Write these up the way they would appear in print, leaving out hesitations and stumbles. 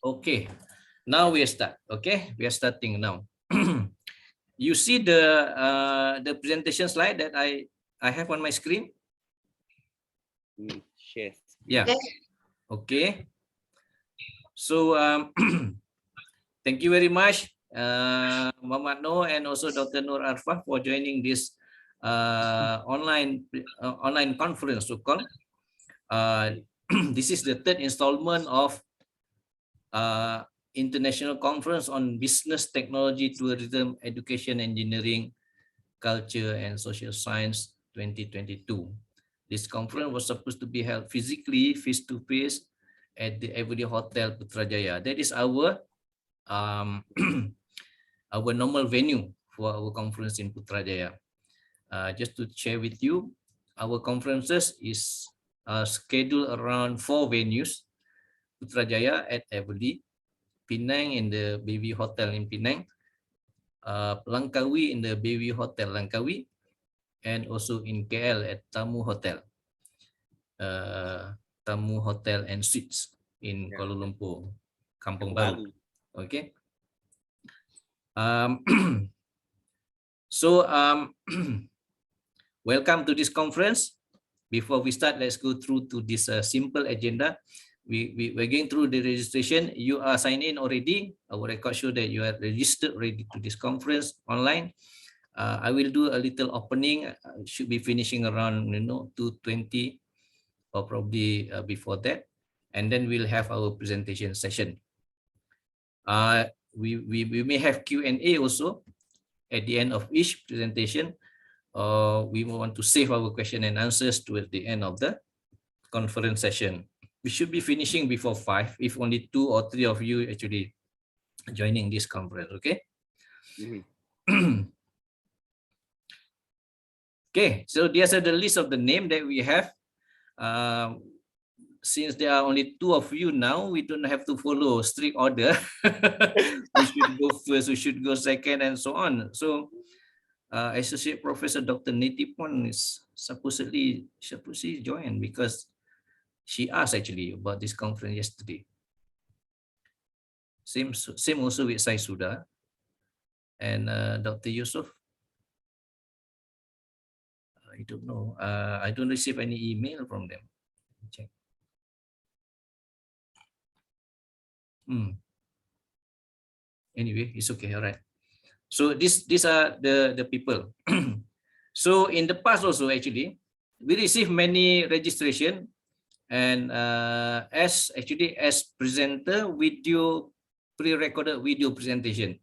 Okay, now we start. Okay, we are starting now. You see the presentation slide that I have on my screen? Yes. Yeah. Okay. So thank you very much, Muhammad Noor and also Dr. Nur Arfah for joining this online conference to call. This is the third installment of International Conference on Business, Technology, Tourism, Education, Engineering, Culture, and Social Science 2022. This conference was supposed to be held physically, face-to-face, at the Everyday Hotel Putrajaya. That is our our normal venue for our conference in Putrajaya. Just to share with you, our conferences is scheduled around 4 venues: Putrajaya at Everly, Penang in the Baby Hotel in Penang, Langkawi in the Baby Hotel Langkawi, and also in KL at Tamu Hotel, Tamu Hotel and Suites in Kuala Lumpur, Kampung Baru. Okay. So welcome to this conference. Before we start, let's go through to this simple agenda. We're going through the registration. You are signed in already. Our record show that you are registered already to this conference online. I will do a little opening. Should be finishing around 2:20 or probably before that, and then we'll have our presentation session. We may have Q&A also at the end of each presentation. We want to save our question and answers towards the end of the conference session. We should be finishing before 5 if only 2 or 3 of you actually joining this conference. Okay. Okay, so there's the list of the name that we have. Since there are only 2 of you now, we don't have to follow strict order. We should go first, we should go second, and so on. So Associate Professor Dr. Nitipon is supposedly join because she asked actually about this conference yesterday. Same also with Saisuda and Dr. Yusuf. I don't know. I don't receive any email from them. Check. Anyway, it's okay. All right. So these are the people. So in the past also actually, we received many registration, and as presenter video, pre-recorded video presentation,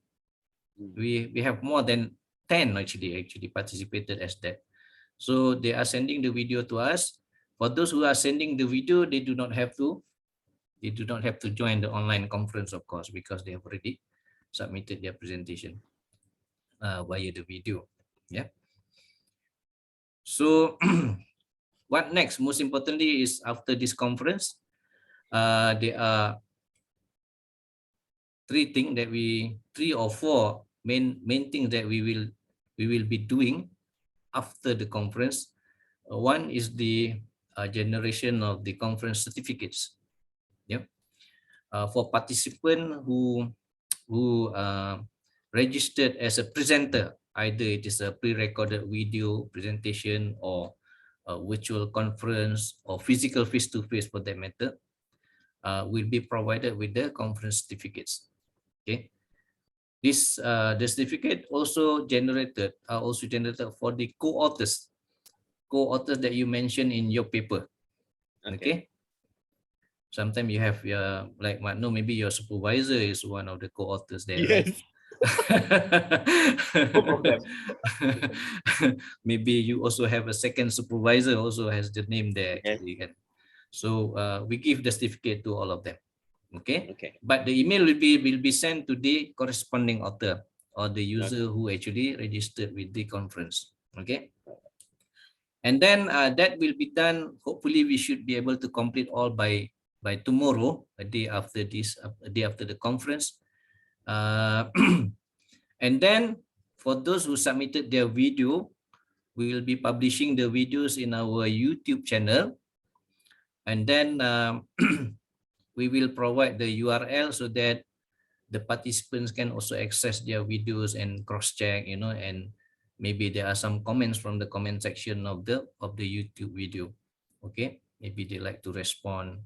we have more than 10 actually participated as that. So they are sending the video to us. For those who are sending the video, they do not have to join the online conference, of course, because they have already submitted their presentation via the video. Yeah. So what next? Most importantly is after this conference, there are 3 or 4 main things that we will be doing after the conference. One is the generation of the conference certificates. Yep. For participants who registered as a presenter, either it is a pre-recorded video presentation or a virtual conference or physical face-to-face for that matter, will be provided with the conference certificates. Okay, this the certificate also generated for the co-authors that you mentioned in your paper. Okay. Sometimes you have your maybe your supervisor is one of the co-authors there. Yes. Right? No problem. Maybe you also have a second supervisor also has the name there actually. Yes. So we give the certificate to all of them. Okay. But the email will be sent to the corresponding author or the user who actually registered with the conference. Okay. And then that will be done. Hopefully we should be able to complete all by tomorrow, a day after the conference. And then for those who submitted their video, we will be publishing the videos in our YouTube channel. And then we will provide the URL so that the participants can also access their videos and cross-check, and maybe there are some comments from the comment section of the YouTube video. Okay, maybe they like to respond.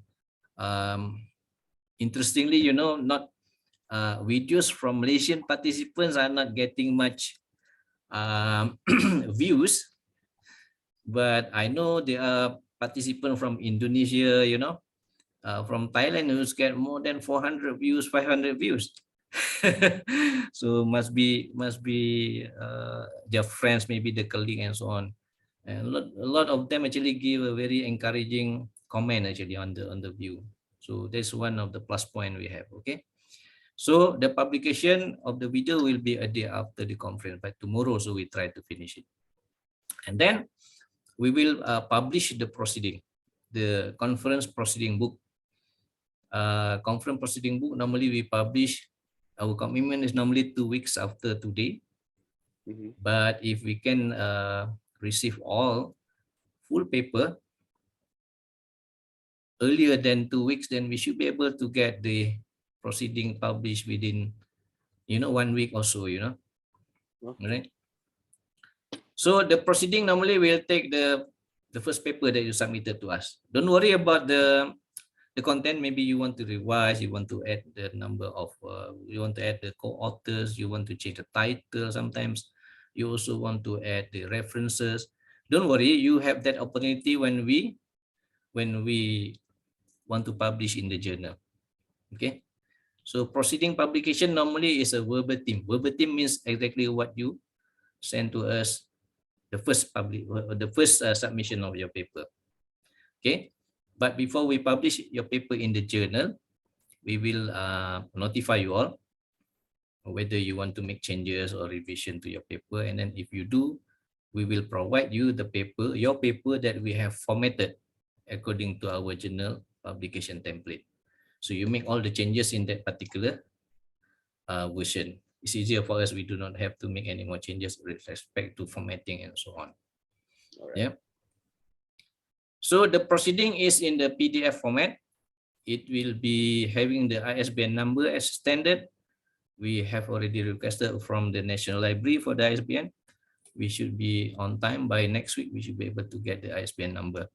Interestingly, not videos from Malaysian participants are not getting much views, but I know there are participants from Indonesia, from Thailand who's get more than 400 views, 500 views. So must be their friends, maybe the colleague and so on. And a lot of them actually give a very encouraging comment actually on the view. So that's one of the plus point we have. Okay. So the publication of the video will be a day after the conference, but tomorrow, so we try to finish it. And then we will publish the proceeding, the conference proceeding book. Conference proceeding book, normally we publish, our commitment is normally 2 weeks after today. But if we can receive all full paper earlier than 2 weeks, then we should be able to get the proceeding published within 1 week or so, Okay. Right? So the proceeding normally will take the first paper that you submitted to us. Don't worry about the content. Maybe you want to revise, you want to add the number of you want to add the co-authors, you want to change the title. Sometimes you also want to add the references. Don't worry, you have that opportunity when we want to publish in the journal. Okay, so proceeding publication normally is a verbatim. Verbatim means exactly what you send to us, the first submission of your paper. Okay, but before we publish your paper in the journal, we will notify you all whether you want to make changes or revision to your paper. And then if you do, we will provide you the paper, your paper that we have formatted according to our journal publication template. So you make all the changes in that particular version. It's easier for us. We do not have to make any more changes with respect to formatting and so on. All right. Yeah. So the proceeding is in the PDF format. It will be having the ISBN number as standard. We have already requested from the National Library for the ISBN. We should be on time by next week. We should be able to get the ISBN number.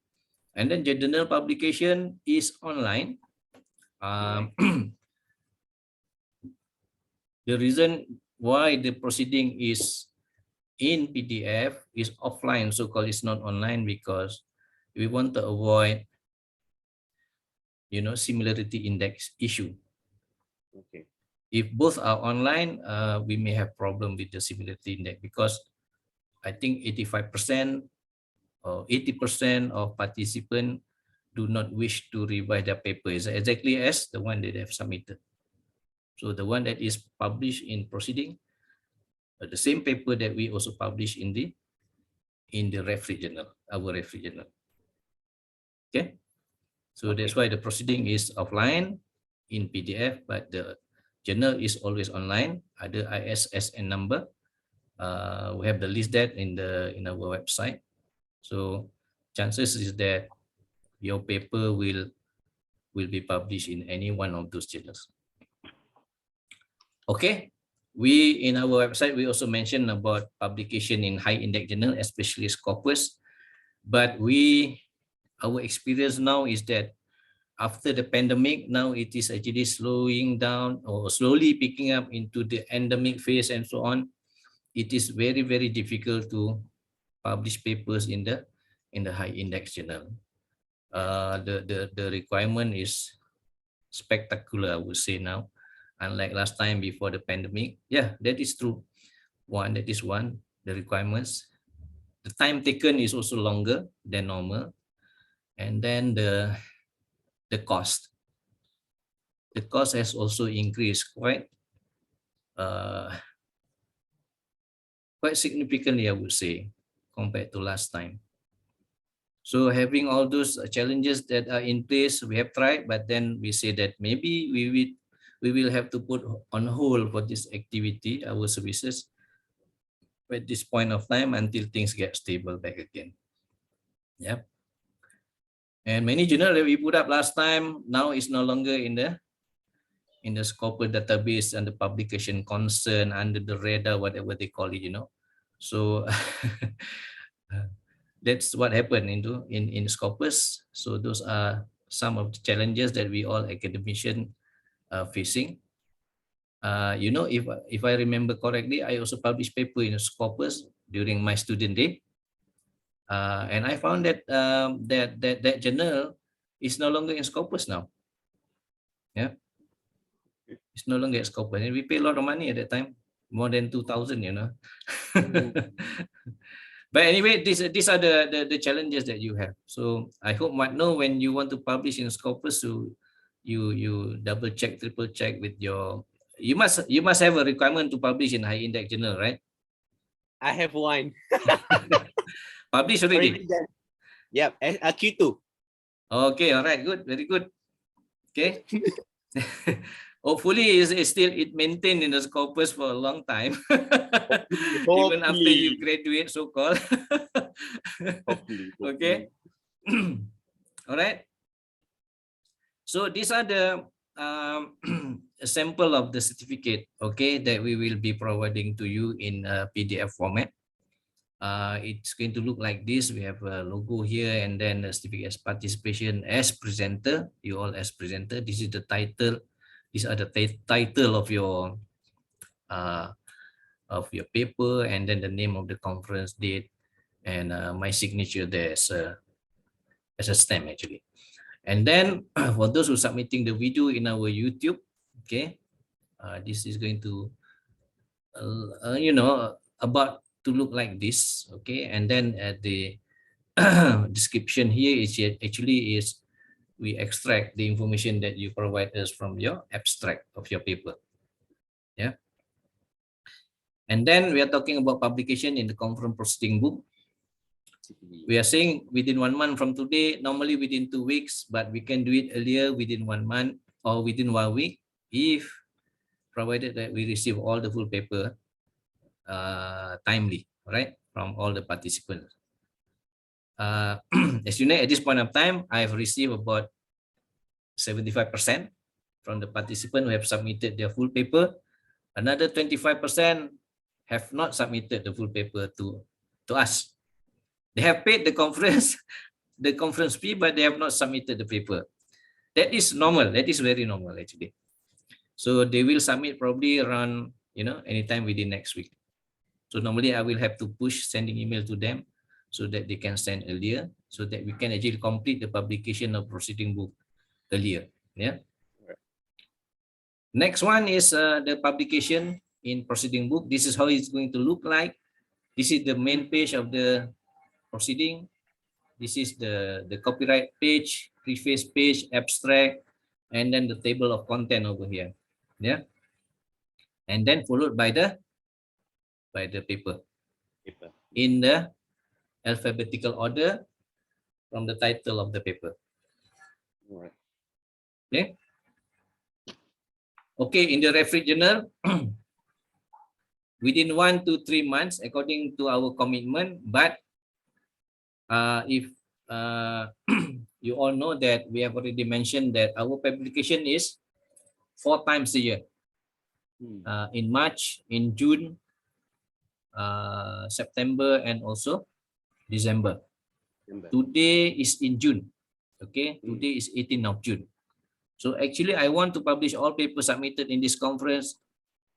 And then the journal publication is online. The reason why the proceeding is in PDF is offline, so-called it's not online, because we want to avoid, similarity index issue. Okay. If both are online, we may have problem with the similarity index, because I think 85% or 80% of participants do not wish to revise their paper. It's exactly as the one that they have submitted. So the one that is published in proceeding, the same paper that we also publish in the referee journal, our referee journal. Okay, so that's why the proceeding is offline in PDF, but the journal is always online. Ada ISSN number. We have the list that in our website. So chances is that your paper will be published in any one of those journals. Okay, in our website, we also mentioned about publication in high index journal, especially Scopus. But our experience now is that after the pandemic, now it is actually slowing down or slowly picking up into the endemic phase and so on. It is very, very difficult to publish papers in the high index journal. The requirement is spectacular, I would say now. Unlike last time before the pandemic. Yeah, that is true. That is one, the requirements. The time taken is also longer than normal. And then the cost. The cost has also increased quite significantly, I would say, compared to last time. So having all those challenges that are in place, we have tried, but then we say that maybe we will have to put on hold for this activity, our services, at this point of time until things get stable back again. Yeah. And many journals that we put up last time now is no longer in the Scopus database and the publication concern under the radar, whatever they call it, So that's what happened in Scopus. So those are some of the challenges that we all academicians are facing. If I remember correctly, I also published paper in Scopus during my student day, and I found that that journal is no longer in Scopus now. Yeah, it's no longer at Scopus, and we pay a lot of money at that time, more than 2,000, But anyway, these are the challenges that you have. So I hope Matno, when you want to publish in Scopus, so you double check, triple check with your. You must have a requirement to publish in high index journal, right? I have one. Publish already. Yep, Q2. Okay, all right, good, very good. Okay. Hopefully it's still maintained in the Scopus for a long time. Even after you graduate, so-called. Okay. All right. So these are the a sample of the certificate, okay, that we will be providing to you in a PDF format. It's going to look like this. We have a logo here, and then the certificate as participation as presenter. You all as presenter. This is the title. These are the title of your paper, and then the name of the conference date, and my signature there as a stamp actually. And then for those who submitting the video in our YouTube, okay, this is going to about to look like this, okay. And then at the description here is actually is we extract the information that you provide us from your abstract of your paper. Yeah. And then we are talking about publication in the conference proceeding book. We are saying within 1 month from today, normally within 2 weeks, but we can do it earlier within 1 month or within 1 week, if provided that we receive all the full paper timely, right, from all the participants. As you know, at this point of time, I have received about 75% from the participants who have submitted their full paper. Another 25% have not submitted the full paper to us. They have paid the conference fee, but they have not submitted the paper. That is normal. That is very normal actually. So they will submit probably around, anytime within next week. So normally I will have to push sending email to them so that they can send earlier, so that we can actually complete the publication of proceeding book earlier. Yeah. Next one is the publication in proceeding book. This is how it's going to look like. This is the main page of the proceeding. This is the copyright page, preface page, abstract, and then the table of content over here. Yeah. And then followed by the paper in the alphabetical order from the title of the paper. Okay. Okay, in the referee journal, within 1 to 3 months, according to our commitment. But if you all know that we have already mentioned that our publication is 4 times a year. In March, in June, September, and also December. Today is in June. Okay, today is 18th of June. So actually, I want to publish all papers submitted in this conference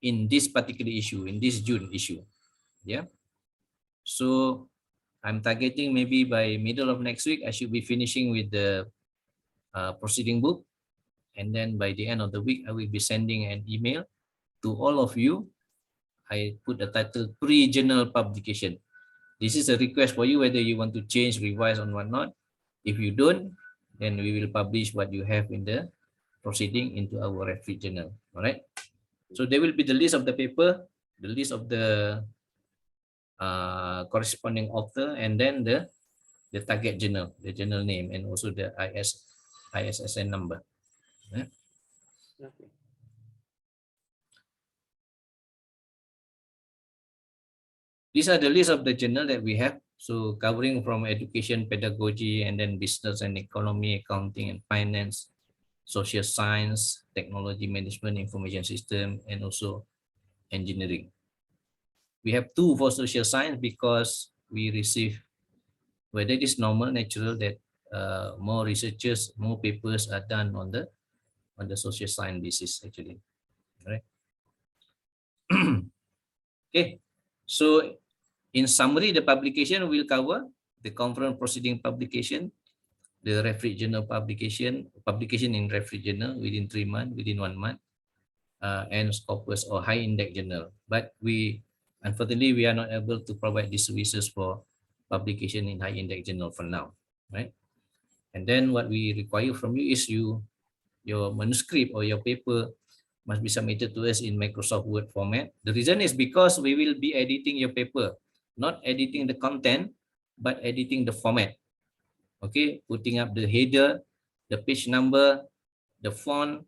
in this particular issue, in this June issue. Yeah. So I'm targeting maybe by middle of next week, I should be finishing with the proceeding book. And then by the end of the week, I will be sending an email to all of you. I put the title pre-journal publication. This is a request for you, whether you want to change, revise, or whatnot. If you don't, then we will publish what you have in the proceeding into our referee journal. All right. So there will be the list of the paper, the list of the corresponding author, and then the target journal, the journal name, and also the ISSN number. Yeah. Okay. These are the list of the journal that we have So covering from education, pedagogy, and then business and economy, accounting and finance, social science, technology management, information system, and also engineering. We have 2 for social science because we receive, whether it is normal, natural, that more researchers, more papers are done on the social science basis actually, right? Okay, so in summary, the publication will cover the conference proceeding publication, the referee journal publication in referee journal within 3 months, within 1 month, and Scopus or high index journal. But unfortunately, we are not able to provide these services for publication in high index journal for now, right? And then what we require from you is your manuscript or your paper must be submitted to us in Microsoft Word format. The reason is because we will be editing your paper, not editing the content, but editing the format. Okay, putting up the header, the page number, the font.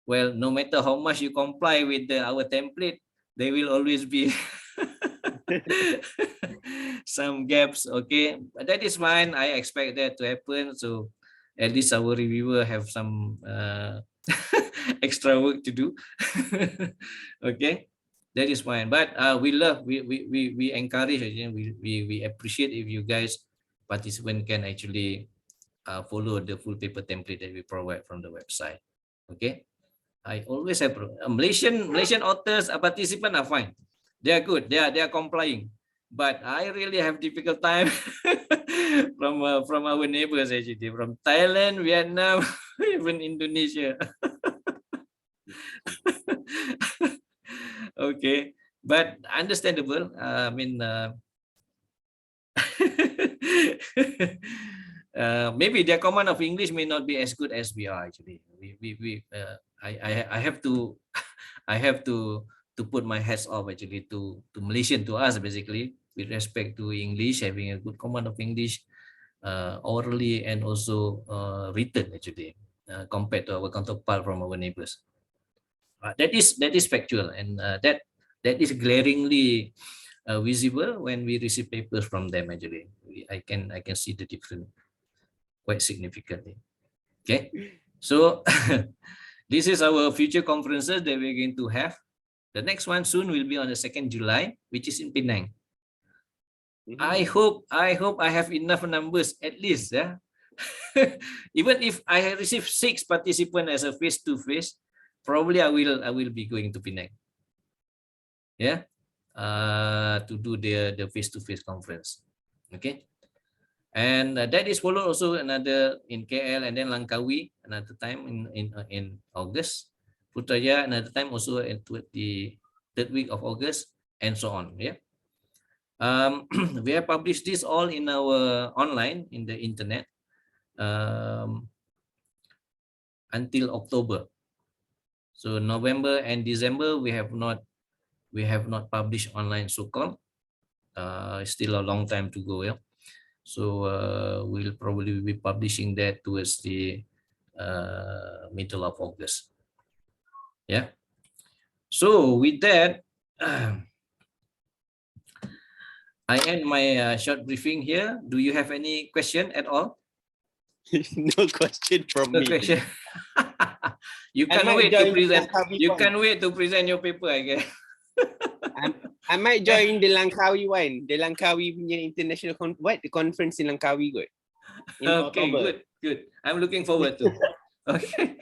Well, no matter how much you comply with our template, there will always be some gaps. Okay, but that is fine. I expect that to happen. So at least our reviewer have some extra work to do. Okay, that is fine. But we encourage, we appreciate if you guys participant can actually follow the full paper template that we provide from the website. Okay, I always have Malaysian authors participant are fine. They are good. They are complying. But I really have difficult time from our neighbors actually, from Thailand, Vietnam, even Indonesia. Okay, but understandable. I mean, maybe their command of English may not be as good as we are actually. I have to I have to put my hats off actually to Malaysian, to us basically, with respect to English, having a good command of English orally and also written actually, compared to our counterpart from our neighbors. That is factual, and that is glaringly visible when we receive papers from them actually. I can see the difference quite significantly. Okay, so this is our future conferences that we're going to have. The next one soon will be on the 2nd July, which is in Penang. I hope I have enough numbers at least. Yeah. Even if I receive 6 participants as a face-to-face, probably I will be going to Penang. Yeah, to do the face-to-face conference. Okay, and that is followed also another in KL, and then Langkawi another time in August, Putrajaya another time also toward the 3rd week of August, and so on. Yeah, we have published this all in our online in the internet until October. So November and December we have not published online so-called. Still a long time to go. Yeah, so we'll probably be publishing that towards the middle of August. Yeah, so with that I end my short briefing here. Do you have any question at all? No question from No me. question. You can't wait to present. You can't wait to present your paper, I guess. I might join the Langkawi one. The Langkawi punya international the conference in Langkawi good. Okay, October. Good. I'm looking forward to. Okay.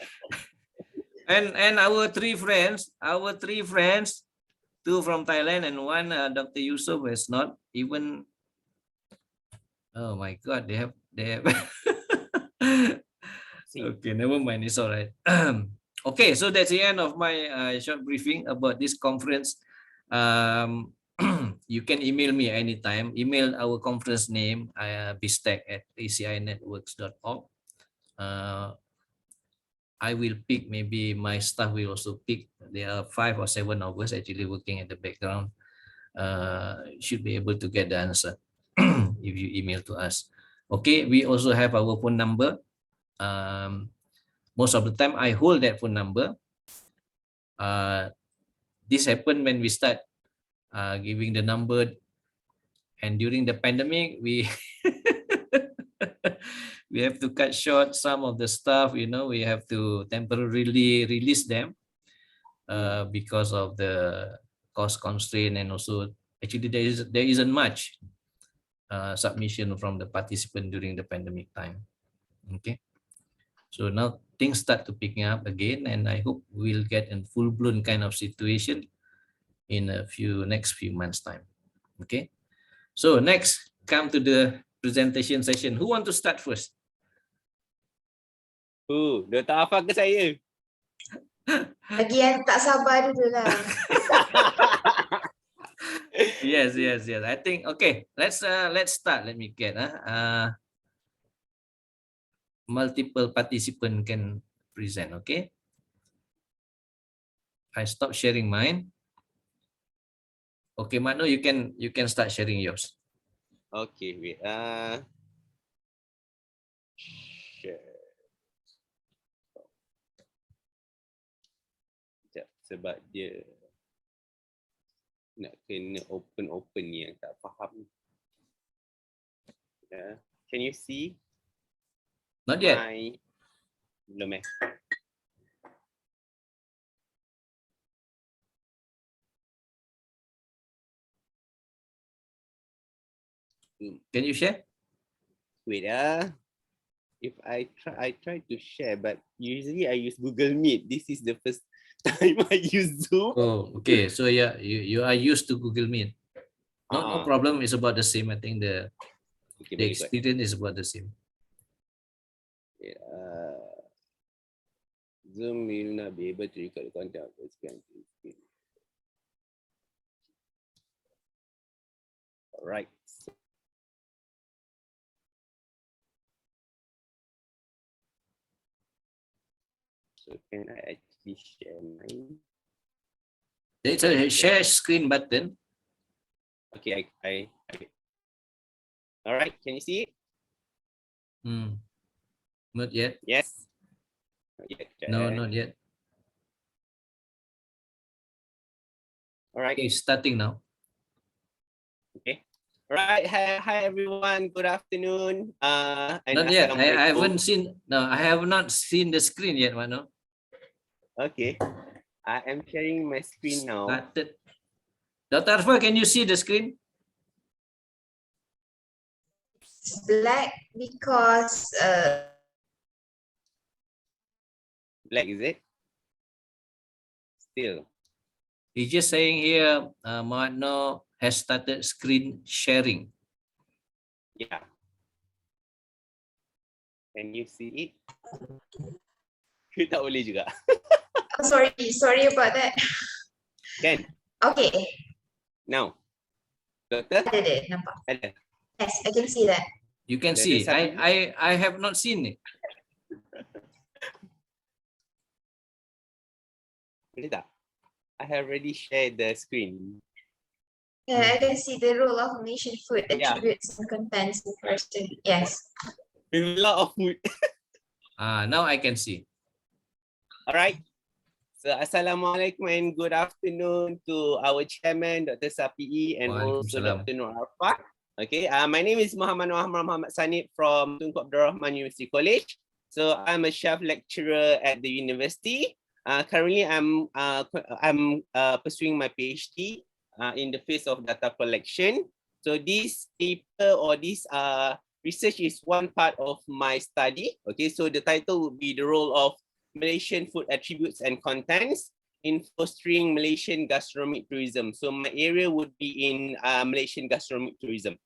And our three friends, 2 from Thailand and 1 Dr. Yusuf is not even. Oh my God, they have. Okay, never mind. It's all right. Okay, so that's the end of my short briefing about this conference. You can email me anytime. Email our conference name, bistec@acinetworks.org. I will pick, maybe my staff will also pick. There are 5 or 7 of us actually working at the background. Should be able to get the answer if you email to us. Okay, we also have our phone number. Most of the time I hold that phone number. This happened when we start giving the number And during the pandemic, we we have to cut short some of the stuff. We have to temporarily release them because of the cost constraint, and also actually there isn't much submission from the participant during the pandemic time. Okay, so now things start to picking up again, and I hope we'll get a full-blown kind of situation in next few months time. Okay, so next come to the presentation session. Who want to start first? Dr. Afar ke saya? Lagi yang tak sabar dulu lah. Yes. I think okay. Let's start. Let me get multiple participant can present. Okay. I stop sharing mine. Okay, Mano, you can start sharing yours. Okay, wait. Share. Sekejap, sebab dia nak kena open ni yang tak faham. Can you see? Not yet. Belum Can you share? Wait if I try to share, but usually I use Google Meet. This is the first time I use Zoom. Oh, okay. So yeah, you are used to Google Meet. No problem. It's about the same. I think the experience is about the same. Zoom will not be able to record the content of the screen. All right. So can I actually share mine? There's a share screen button. Okay, I all right, can you see it? Not yet. Yes. Not yet. No, not yet. All right. Okay, starting now. Okay. All right. Hi everyone. Good afternoon. And Not yet. I haven't seen. No, I have not seen the screen yet, Mano. Okay. I am sharing my screen now. Started. Dr. Arfa, can you see the screen? It's black because Black, is it? Still. He's just saying here, Mano has started screen sharing. Yeah. Can you see it? Tak boleh juga. sorry about that. Can. Okay. Now. Doctor? Ada nampak. Ada. Yes, I can see that. You can see. I have not seen it. Boleh tak? I have already shared the screen. Yeah, I can see the role of Malaysian food attributes and contents in person. Yes. With a lot of food. Now I can see. All right. So Assalamualaikum and good afternoon to our chairman, Dr. Sapi, and also Dr. Nur Arfa. Okay, my name is Muhammad Sanid from Tunku Abdul Rahman University College. So I'm a chef lecturer at the university. Currently, I'm pursuing my PhD in the field of data collection. So this paper or this research is one part of my study. Okay, so the title would be the role of Malaysian food attributes and contents in fostering Malaysian gastronomic tourism. So my area would be in Malaysian gastronomic tourism.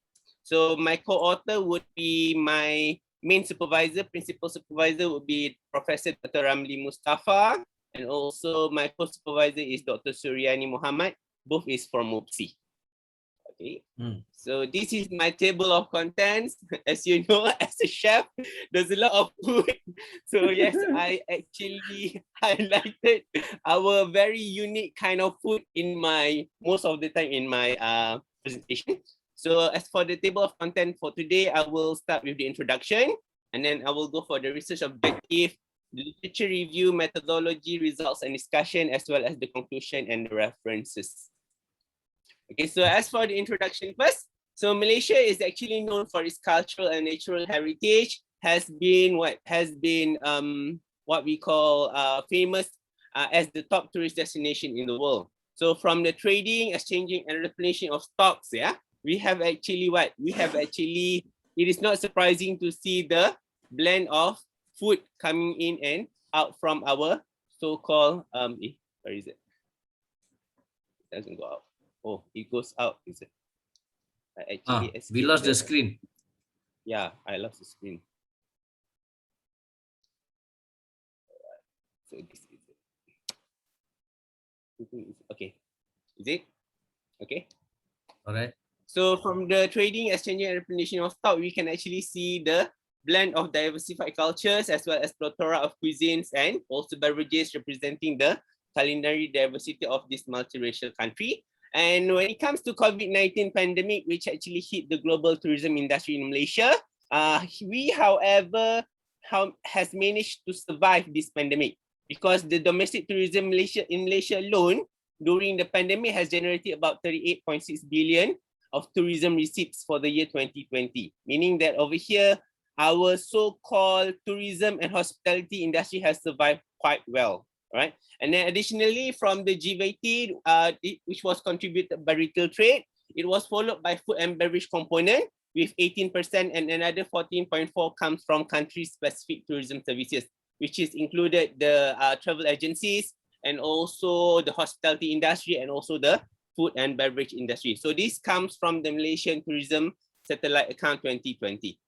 So my co-author would be my main supervisor, principal supervisor would be Professor Dr. Ramli Mustafa, and also my co-supervisor is Dr. Suryani Muhammad. Both is from MUPSI. Okay. So this is my table of contents. As you know, as a chef, there's a lot of food. So yes, I actually highlighted our very unique kind of food in most of the time in my presentation. So as for the table of content for today, I will start with the introduction, and then I will go for the research objective, the literature review, methodology, results and discussion, as well as the conclusion and the references. Okay, so as for the introduction first, So Malaysia is actually known for its cultural and natural heritage, has been what we call famous as the top tourist destination in the world. So from the trading, exchanging, and replenishing of stocks, we have actually it is not surprising to see the blend of food coming in and out from our so-called where is it? It doesn't go out. Oh, it goes out, is it? We lost the screen. Yeah, I lost the screen. So this is it. Okay. Is it? Okay. All right. So from the trading, exchanging, and replenishing of stock, we can actually see the blend of diversified cultures as well as plethora of cuisines and also beverages representing the culinary diversity of this multiracial country. And when it comes to COVID-19 pandemic, which actually hit the global tourism industry in Malaysia, we, however, has managed to survive this pandemic because the domestic tourism in Malaysia alone during the pandemic has generated about 38.6 billion of tourism receipts for the year 2020, meaning that over here, our so-called tourism and hospitality industry has survived quite well, right? And then additionally, from the GVT, which was contributed by retail trade, it was followed by food and beverage component with 18% and another 14.4 comes from country-specific tourism services, which is included the travel agencies and also the hospitality industry and also the food and beverage industry. So this comes from the Malaysian Tourism Satellite Account 2020.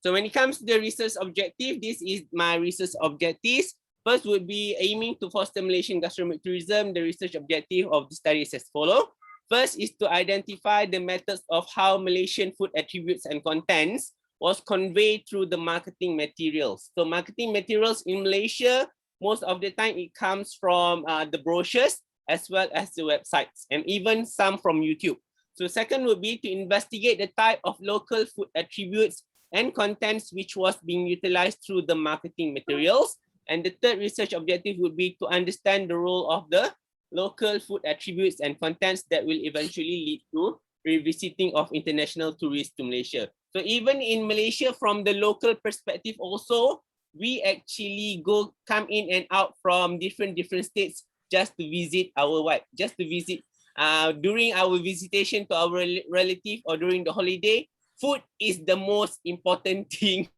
So when it comes to the research objective, this is my research objectives. First would be aiming to foster Malaysian gastronomic tourism. The research objective of the study is as follows. First is to identify the methods of how Malaysian food attributes and contents was conveyed through the marketing materials. So marketing materials in Malaysia, most of the time it comes from the brochures as well as the websites and even some from YouTube. So second would be to investigate the type of local food attributes and contents which was being utilized through the marketing materials. And the third research objective would be to understand the role of the local food attributes and contents that will eventually lead to revisiting of international tourists to Malaysia. So even in Malaysia, from the local perspective also, we actually come in and out from different states just to visit during our visitation to our relative or during the holiday. Food is the most important thing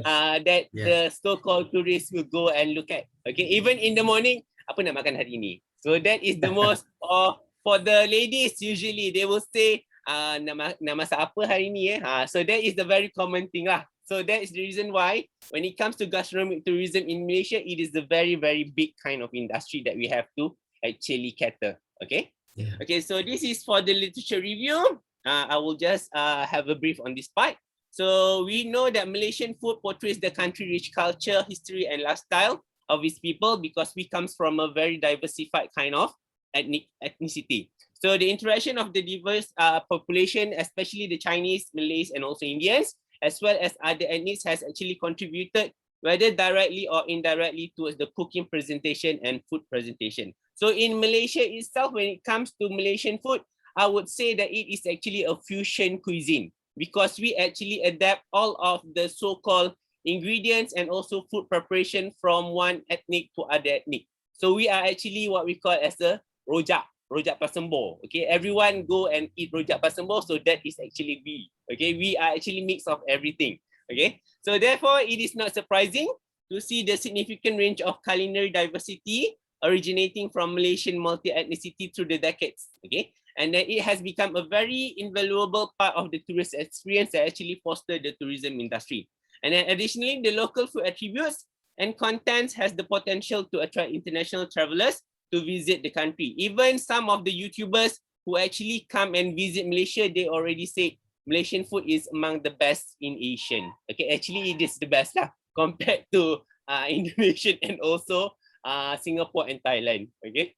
that the so-called tourists will go and look at. Okay, even in the morning, apa nak makan hari ini? So that is the most, for the ladies, usually they will say, nak masak apa hari ini? So that is the very common thing lah. So that is the reason why when it comes to gastronomic tourism in Malaysia, it is a very, very big kind of industry that we have to actually cater. Okay. Yeah. Okay, so this is for the literature review. I will just have a brief on this part. So we know that Malaysian food portrays the country-rich culture, history, and lifestyle of its people because we comes from a very diversified kind of ethnicity. So the interaction of the diverse population, especially the Chinese, Malays, and also Indians, as well as other ethnics, has actually contributed, whether directly or indirectly, towards the cooking presentation and food presentation. So in Malaysia itself, when it comes to Malaysian food, I would say that it is actually a fusion cuisine because we actually adapt all of the so-called ingredients and also food preparation from one ethnic to other ethnic. So we are actually what we call as a rojak pasembur. Okay, everyone go and eat rojak pasembur, so that is actually we. Okay, we are actually mix of everything. Okay, so therefore it is not surprising to see the significant range of culinary diversity originating from Malaysian multi-ethnicity through the decades. Okay, and then it has become a very invaluable part of the tourist experience that actually foster the tourism industry. And then additionally, the local food attributes and contents has the potential to attract international travelers to visit the country. Even some of the YouTubers who actually come and visit Malaysia, they already say Malaysian food is among the best in Asian. Okay, actually it is the best lah compared to Indonesian and also Singapore and Thailand. Okay.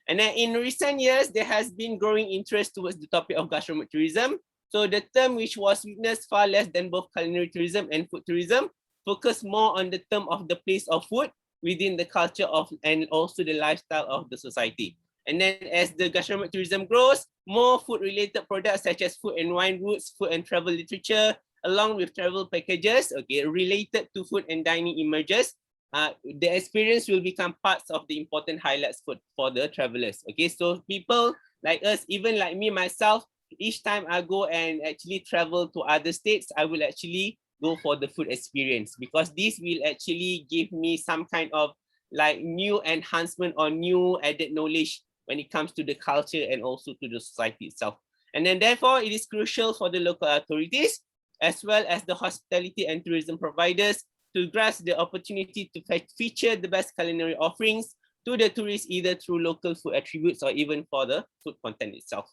And then in recent years, there has been growing interest towards the topic of gastronomic tourism. So the term, which was witnessed far less than both culinary tourism and food tourism, focused more on the term of the place of food within the culture of and also the lifestyle of the society. And then as the gastronomic tourism grows, more food-related products such as food and wine routes, food and travel literature, along with travel packages, okay, related to food and dining emerges. The experience will become parts of the important highlights for the travelers. Okay, so people like us, even like me myself, each time I go and actually travel to other states, I will actually go for the food experience, because this will actually give me some kind of like new enhancement or new added knowledge when it comes to the culture and also to the society itself. And then therefore, it is crucial for the local authorities as well as the hospitality and tourism providers to grasp the opportunity to feature the best culinary offerings to the tourists, either through local food attributes or even for the food content itself.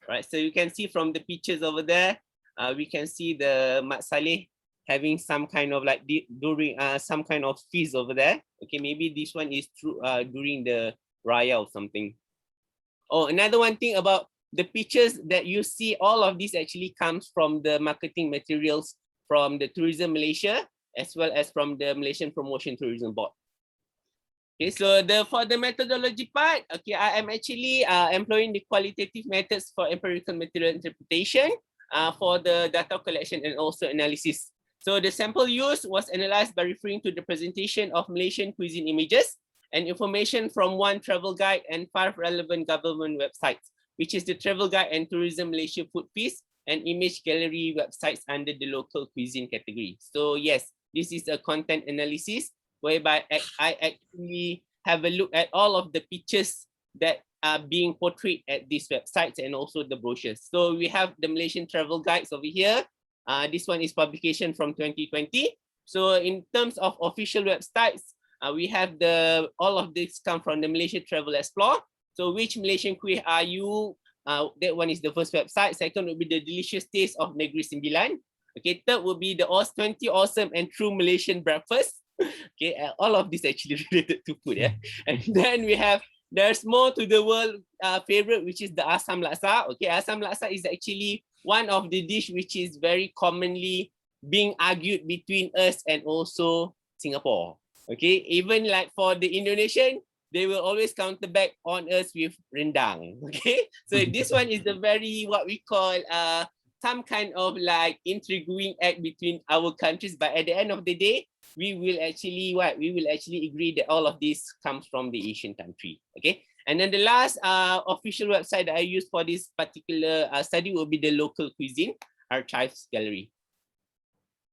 Right, so you can see from the pictures over there, we can see the Mat Saleh having some kind of like during some kind of feast over there. Okay, maybe this one is true during the Raya or something. Oh, another one thing about the pictures that you see, all of this actually comes from the marketing materials from the Tourism Malaysia as well as from the Malaysian Promotion Tourism Board. Okay, so for the methodology part, okay, I am actually employing the qualitative methods for empirical material interpretation for the data collection and also analysis. So the sample used was analyzed by referring to the presentation of Malaysian cuisine images and information from 1 travel guide and 5 relevant government websites, which is the Travel Guide and Tourism Malaysia Food Feast and Image Gallery websites under the local cuisine category. So yes, this is a content analysis whereby I actually have a look at all of the pictures that are being portrayed at these websites and also the brochures. So we have the Malaysian travel guides over here. This one is publication from 2020. So in terms of official websites, we have all of this come from the Malaysia Travel Explore. So which Malaysian kuih are you? That one is the first website. Second would be the delicious taste of Negeri Sembilan. Okay, third would be the 20 awesome and true Malaysian breakfast. Okay, all of this actually related to food, yeah. And then we have, there's more to the world favorite, which is the Asam Laksa. Okay, Asam Laksa is actually one of the dish which is very commonly being argued between us and also Singapore. Okay, even like for the Indonesian, they will always counter back on us with rendang. Okay, so this one is the very, what we call some kind of like intriguing act between our countries, but at the end of the day, we will actually agree that all of this comes from the Asian country. Okay, and then the last official website that I use for this particular study will be the Local Cuisine Archives Gallery.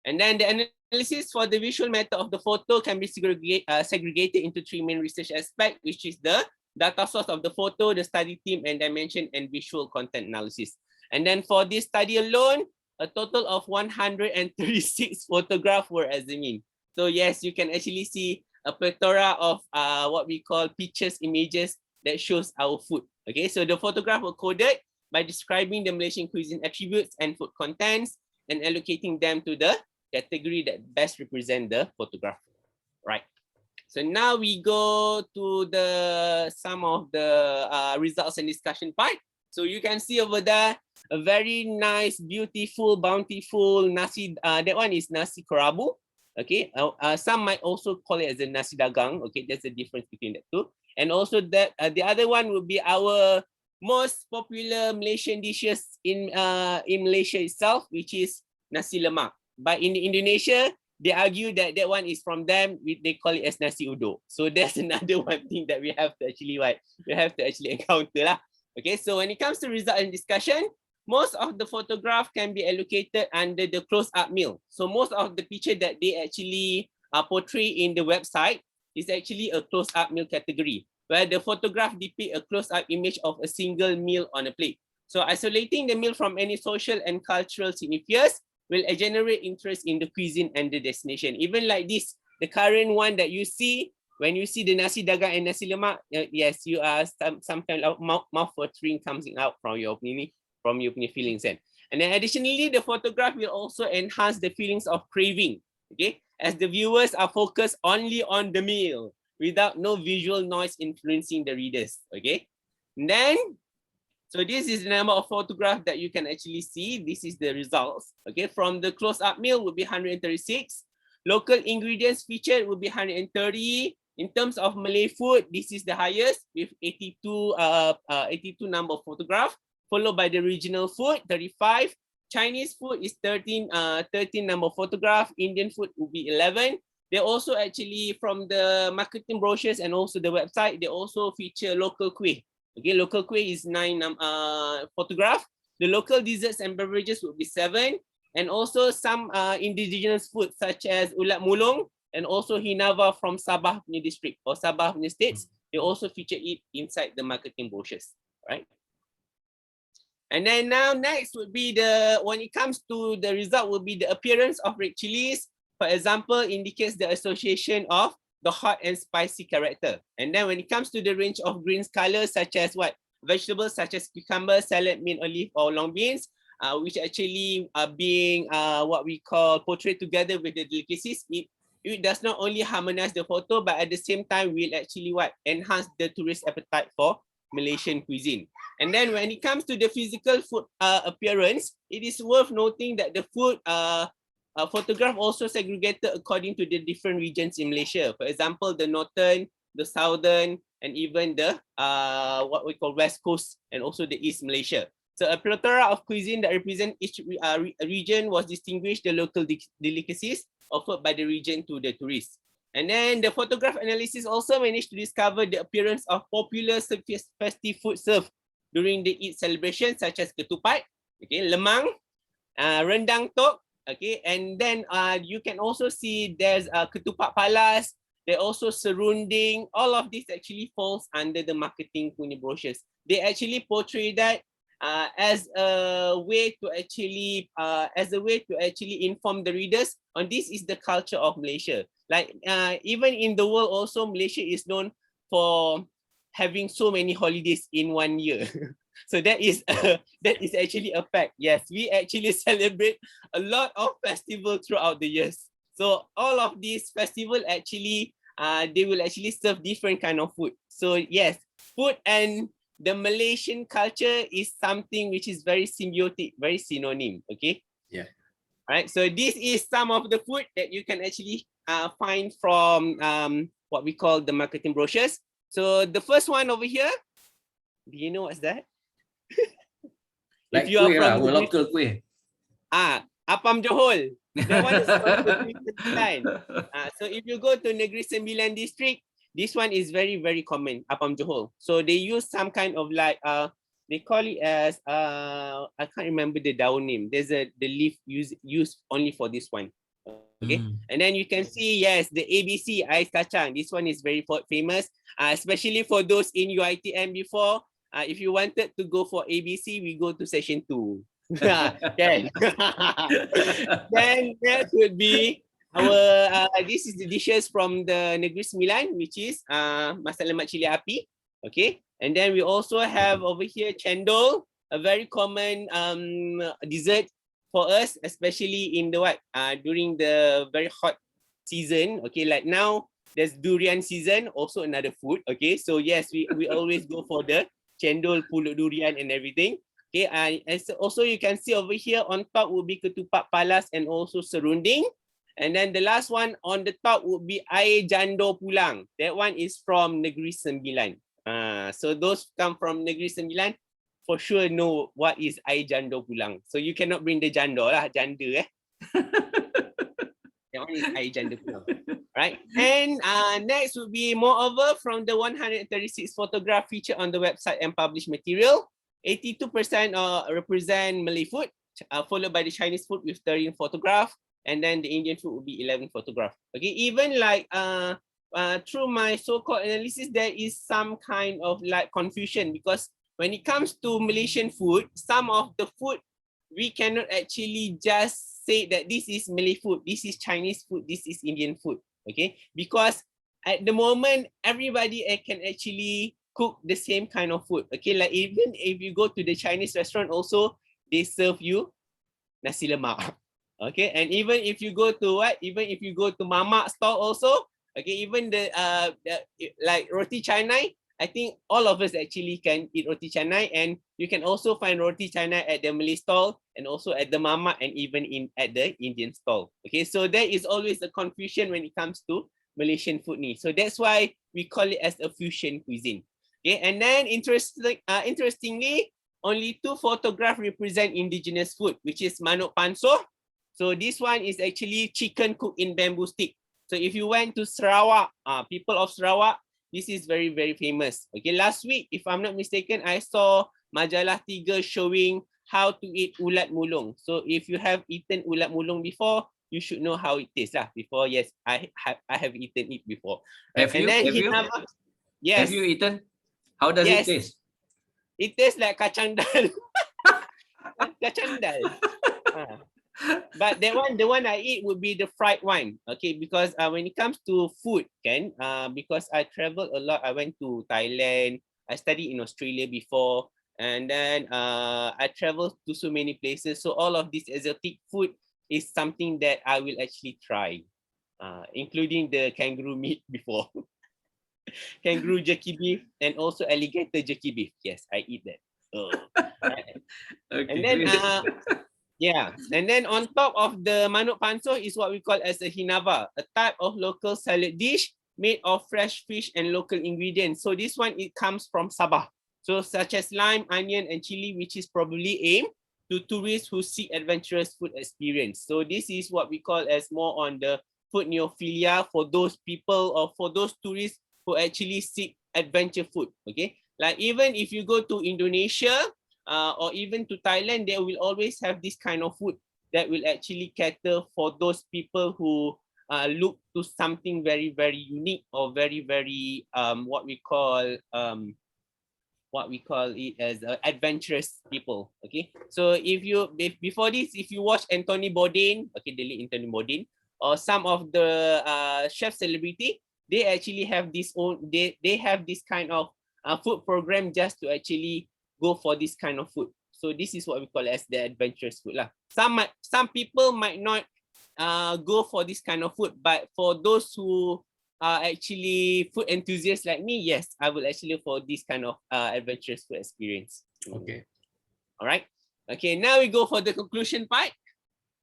And then the analysis for the visual method of the photo can be segregated into 3 main research aspects, which is the data source of the photo, the study theme and dimension, and visual content analysis. And then for this study alone, a total of 136 photographs were examined. So yes, you can actually see a plethora of what we call pictures, images that shows our food. Okay, so the photograph were coded by describing the Malaysian cuisine attributes and food contents and allocating them to the category that best represent the photograph. Right. So now we go to some of the results and discussion part. So you can see over there a very nice, beautiful, bountiful nasi. That one is nasi kerabu. Okay. Some might also call it as a nasi dagang. Okay, there's a difference between the two. And also that the other one will be our most popular Malaysian dishes in Malaysia itself, which is nasi lemak. But in Indonesia, they argue that that one is from them. They call it as nasi uduk. So that's another one thing that we have to actually encounter lah. Okay, so when it comes to result and discussion, most of the photograph can be allocated under the close-up meal. So most of the picture that they actually portray in the website is actually a close-up meal category, where the photograph depict a close-up image of a single meal on a plate. So isolating the meal from any social and cultural significance will generate interest in the cuisine and the destination. Even like this, the current one that you see, when you see the nasi dagang and nasi lemak, yes, you are some kind of mouth watering coming out from your feelings. And then additionally, the photograph will also enhance the feelings of craving, okay, as the viewers are focused only on the meal without no visual noise influencing the readers, okay. And then, so this is the number of photographs that you can actually see. This is the results, okay. From the close-up meal would be 136. Local ingredients featured would be 130. In terms of Malay food, this is the highest with 82 number of photograph, followed by the regional food, 35. Chinese food is 13 number of photograph. Indian food will be 11. They also actually, from the marketing brochures and also the website, they also feature local kuih. Okay, local kuih is 9 photograph. The local desserts and beverages will be 7. And also some indigenous food such as ulat mulung and also hinava from Sabah district or Sabah states. They also feature it inside the marketing brochures, right? And then now next would be when it comes to the result will be the appearance of red chilies. For example, indicates the association of the hot and spicy character. And then when it comes to the range of greens colors such as what? Vegetables such as cucumber, salad, mint, olive, or long beans, which actually are being what we call portrayed together with the delicacies. It does not only harmonize the photo, but at the same time will actually what? Enhance the tourist appetite for Malaysian cuisine. And then when it comes to the physical food appearance, it is worth noting that the food photograph also segregated according to the different regions in Malaysia. For example, the northern, the southern, and even the what we call West Coast and also the East Malaysia. So a plethora of cuisine that represent each region was distinguished the local delicacies offered by the region to the tourists. And then the photograph analysis also managed to discover the appearance of popular festive food served during the Eid celebration, such as ketupat, okay, lemang, rendang tok, okay, and then you can also see there's ketupat palas. They also serunding. All of this actually falls under the marketing brochures. They actually portray that as a way to actually inform the readers on this is the culture of Malaysia. Like even in the world also, Malaysia is known for having so many holidays in 1 year. So that is actually a fact. Yes, we actually celebrate a lot of festivals throughout the years. So all of these festivals actually they will actually serve different kind of food. So yes, food and the Malaysian culture is something which is very symbiotic, very synonym. Okay. Yeah. All right. So this is some of the food that you can actually find from what we call the marketing brochures. So the first one over here, do you know what's that? Like kuih lah, local kuih. Apam Johol. That one is from Negeri Sembilan. So if you go to Negeri Sembilan district, this one is very, very common, Apam Johol. So they use some kind of like, they call it as, I can't remember the daun name. There's the leaf used only for this one. Okay, and then you can see, yes, the ABC ais kacang. This one is very famous, especially for those in UiTM before. If you wanted to go for ABC, we go to session 2. Okay. Then that would be our this is the dishes from the Negeri Sembilan, which is masak lemak cili api. Okay, and then we also have over here cendol, a very common dessert for us, especially in the during the very hot season. Okay, like now there's durian season, also another food. Okay, so yes, we always go for the cendol, pulut durian and everything. Okay, and also you can see over here on top would be ketupat palas and also serunding. And then the last one on the top would be air jando pulang. That one is from Negeri Sembilan. So those come from Negeri Sembilan for sure know what is air jando pulang. So you cannot bring the jando lah, janda That one is air jando pulang. Right, and next would be moreover from the 136 photograph featured on the website and published material, 82% represent Malay food, followed by the Chinese food with 13 photograph, and then the Indian food will be 11 photograph. Okay, even like through my so-called analysis, there is some kind of like confusion because when it comes to Malaysian food, some of the food we cannot actually just say that this is Malay food, this is Chinese food, this is Indian food. Okay, because at the moment everybody can actually cook the same kind of food. Okay, like even if you go to the Chinese restaurant also, they serve you nasi lemak. Okay, and even if you go to mamak stall also, okay, even the like roti canai, I think all of us actually can eat roti canai, and you can also find roti canai at the Malay stall and also at the mamak and even at the Indian stall. Okay, so there is always a confusion when it comes to Malaysian food ni. So that's why we call it as a fusion cuisine. Okay, and then interestingly, only 2 photographs represent indigenous food, which is manuk panso. So this one is actually chicken cooked in bamboo stick. So if you went to Sarawak, people of Sarawak, this is very, very famous. Okay, last week, if I'm not mistaken, I saw Majalah 3 showing how to eat ulat mulung. So if you have eaten ulat mulung before, you should know how it tastes lah. Before, yes, I have eaten it before. Have you? Yes. Have you eaten? How does it taste? It tastes like kacang dal. Kacang dal. But the one I eat would be the fried one. Okay, because when it comes to food, because I traveled a lot, I went to Thailand, I studied in Australia before, and then I traveled to so many places. So all of this exotic food is something that I will actually try, including the kangaroo meat before. Kangaroo jerky beef and also alligator jerky beef. Yes, I eat that. Right. Okay, and then and then on top of the manuk panso is what we call as a hinava, a type of local salad dish made of fresh fish and local ingredients. So this one, it comes from Sabah. So such as lime, onion, and chili, which is probably aimed to tourists who seek adventurous food experience. So this is what we call as more on the food neophilia for those people or for those tourists who actually seek adventure food. Okay, like even if you go to Indonesia or even to Thailand, they will always have this kind of food that will actually cater for those people who look to something very, very unique or very, very what we call it as adventurous people. Okay, so before this, if you watch Anthony Bourdain, okay, delete Anthony Bourdain, or some of the chef celebrity, they actually have this own, they have this kind of food program just to actually go for this kind of food. So this is what we call as the adventurous food lah. Some people might not go for this kind of food, but for those who are actually food enthusiasts like me, yes, I will actually look for this kind of adventurous food experience. Okay. All right. Okay, now we go for the conclusion part.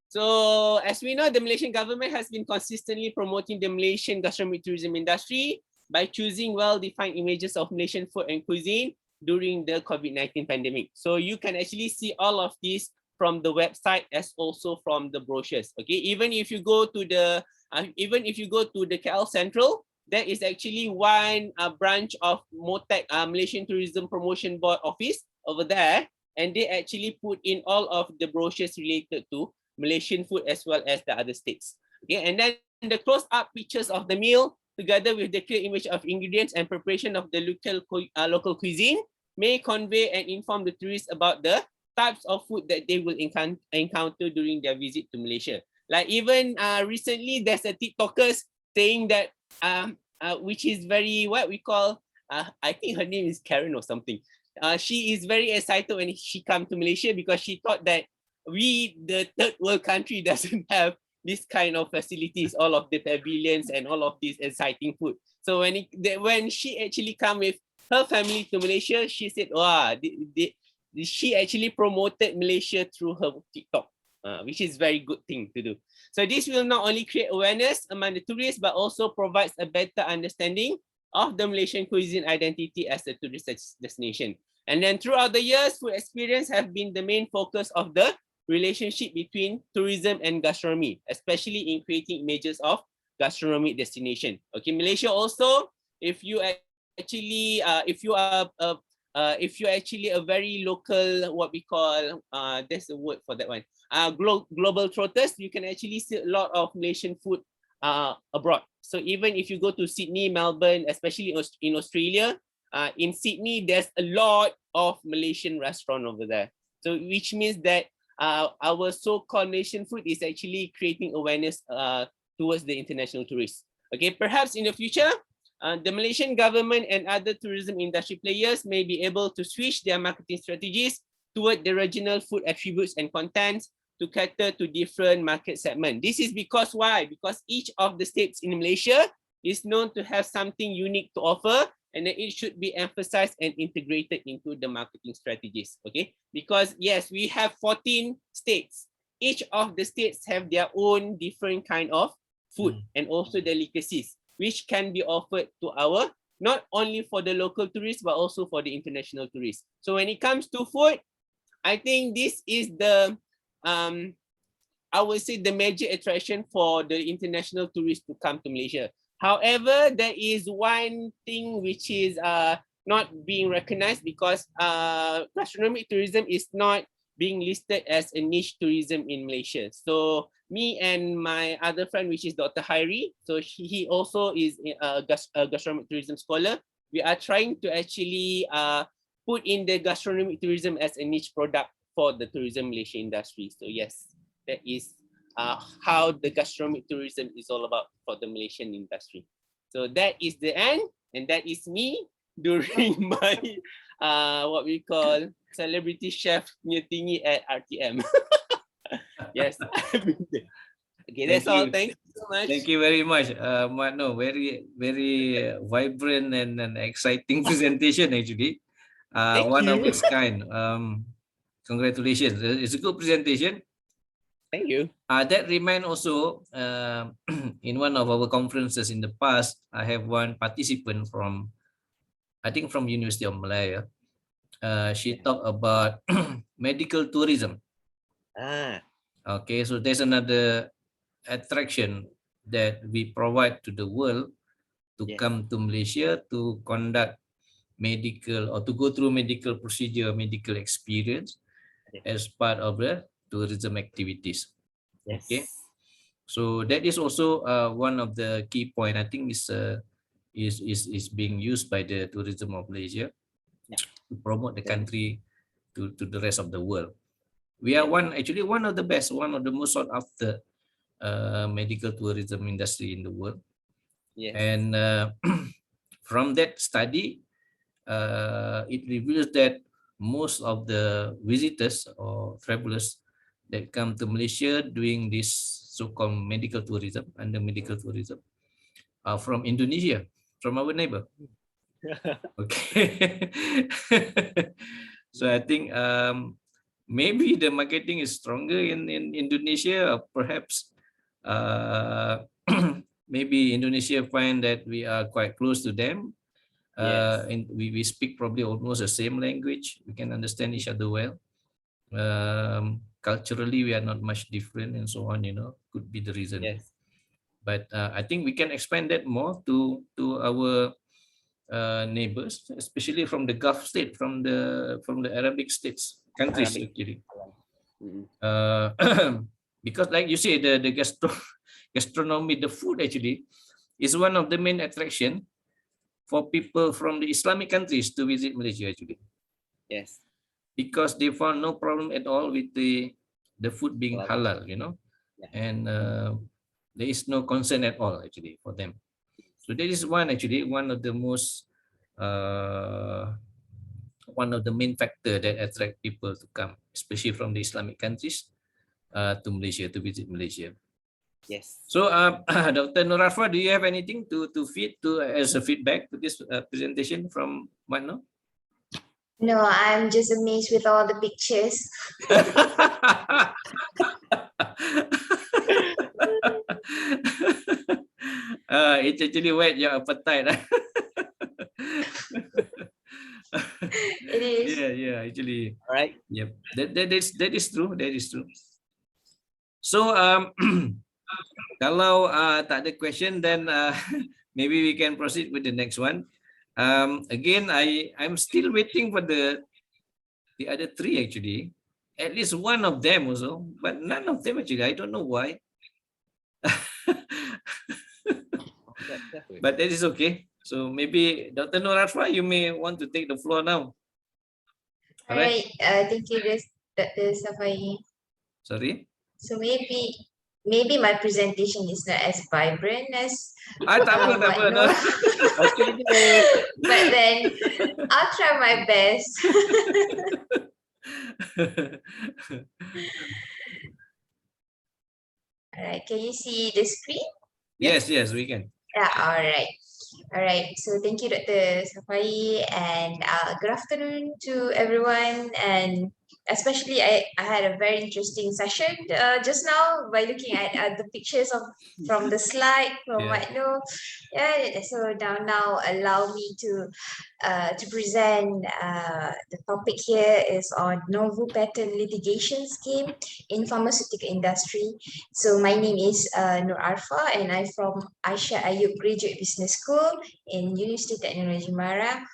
So as we know, the Malaysian government has been consistently promoting the Malaysian gastronomic tourism industry by choosing well-defined images of Malaysian food and cuisine during the COVID-19 pandemic. So you can actually see all of this from the website as also from the brochures. Okay, even if you go to the KL Central, there is actually one branch of MOTEC, Malaysian Tourism Promotion Board office over there, and they actually put in all of the brochures related to Malaysian food as well as the other states. Okay, and then the close-up pictures of the meal together with the clear image of ingredients and preparation of the local cuisine may convey and inform the tourists about the types of food that they will encounter during their visit to Malaysia. Like even recently, there's a TikTokers saying that which is very what we call I think her name is Karen or something. She is very excited when she come to Malaysia because she thought that we, the third world country, doesn't have this kind of facilities, all of the pavilions and all of this exciting food. So when she actually come with her family to Malaysia, she said, wow, she actually promoted Malaysia through her TikTok, which is very good thing to do. So this will not only create awareness among the tourists, but also provides a better understanding of the Malaysian cuisine identity as a tourist destination. And then throughout the years, food experience have been the main focus of the relationship between tourism and gastronomy, especially in creating images of gastronomic destination. Okay, Malaysia also, if you actually a very local, what we call there's a word for that one, global trotters, you can actually see a lot of Malaysian food abroad. So even if you go to Sydney, Melbourne, especially in Australia, in Sydney, there's a lot of Malaysian restaurant over there. So which means that our so-called Malaysian food is actually creating awareness towards the international tourists. Okay, perhaps in the future, the Malaysian government and other tourism industry players may be able to switch their marketing strategies toward the regional food attributes and contents to cater to different market segments. This is because why? Because each of the states in Malaysia is known to have something unique to offer, and then it should be emphasized and integrated into the marketing strategies. Okay, because yes, we have 14 states. Each of the states have their own different kind of food and also delicacies. which can be offered to our, not only for the local tourists, but also for the international tourists. So when it comes to food, I think this is the, I would say, the major attraction for the international tourists to come to Malaysia. However, there is one thing which is not being recognized, because gastronomic tourism is not being listed as a niche tourism in Malaysia. So me and my other friend, which is Dr. Hairi, so he also is a gastronomic tourism scholar. We are trying to actually put in the gastronomic tourism as a niche product for the tourism Malaysia industry. So yes, that is how the gastronomic tourism is all about for the Malaysian industry. So that is the end, and that is me during my what we call celebrity chef thingy at RTM. Yes. Okay, that's all. Thank you so much. Thank you very much, Matno. Very vibrant and an exciting presentation actually. One of its kind. Congratulations. It's a good presentation. Thank you. That remind also in one of our conferences in the past, I have one participant from, I think from University of Malaya. She talked about medical tourism. Okay, so there's another attraction that we provide to the world to come to Malaysia to conduct medical or to go through medical procedure, medical experience as part of the tourism activities. Okay, so that is also one of the key point. I think is being used by the tourism of Malaysia to promote the country to the rest of the world. We are one of the best, one of the most sought after medical tourism industry in the world. And from that study, it reveals that most of the visitors or travelers that come to Malaysia doing this so-called medical tourism, under medical tourism, are from Indonesia, from our neighbor. Okay. So I think maybe the marketing is stronger in Indonesia, or perhaps maybe Indonesia find that we are quite close to them. And we speak probably almost the same language. We can understand each other well. Culturally, we are not much different, and so on. Could be the reason. But I think we can expand that more to our neighbors, especially from the Gulf state, from the Arabic states, countries actually. Because like you say, the gastronomy, the food actually is one of the main attraction for people from the Islamic countries to visit Malaysia actually. Because they found no problem at all with the food being halal, and there is no concern at all actually for them. So that is one of the most one of the main factor that attract people to come, especially from the Islamic countries, to Malaysia, to visit Malaysia. So Dr. Nurafa, do you have anything to feed as a feedback to this presentation from Matno? No, I'm just amazed with all the pictures. It actually whet your appetite. It is. Yeah, actually. All right. Yep. That is true. That is true. So kalau tak ada question, then maybe we can proceed with the next one. Again, I'm still waiting for the other three actually. At least one of them also, but none of them actually. I don't know why. But that is okay. So maybe Dr. Nurafa, you may want to take the floor now. All right. Thank you, Dr. Safai. Sorry. So maybe my presentation is not as vibrant as tak apa. no. But then I'll try my best. All right. Can you see the screen? Yes, we can. Yeah. All right. So thank you, Dr. Safai, and good afternoon to everyone. And especially I had a very interesting session just now by looking at the pictures from the slide from Yeah. Matno. Yeah, so now allow me to present the topic here is on novel patent litigation scheme in pharmaceutical industry. So my name is Nur Arfa, and I'm from Aisha Ayub Graduate Business School in University Technology Mara,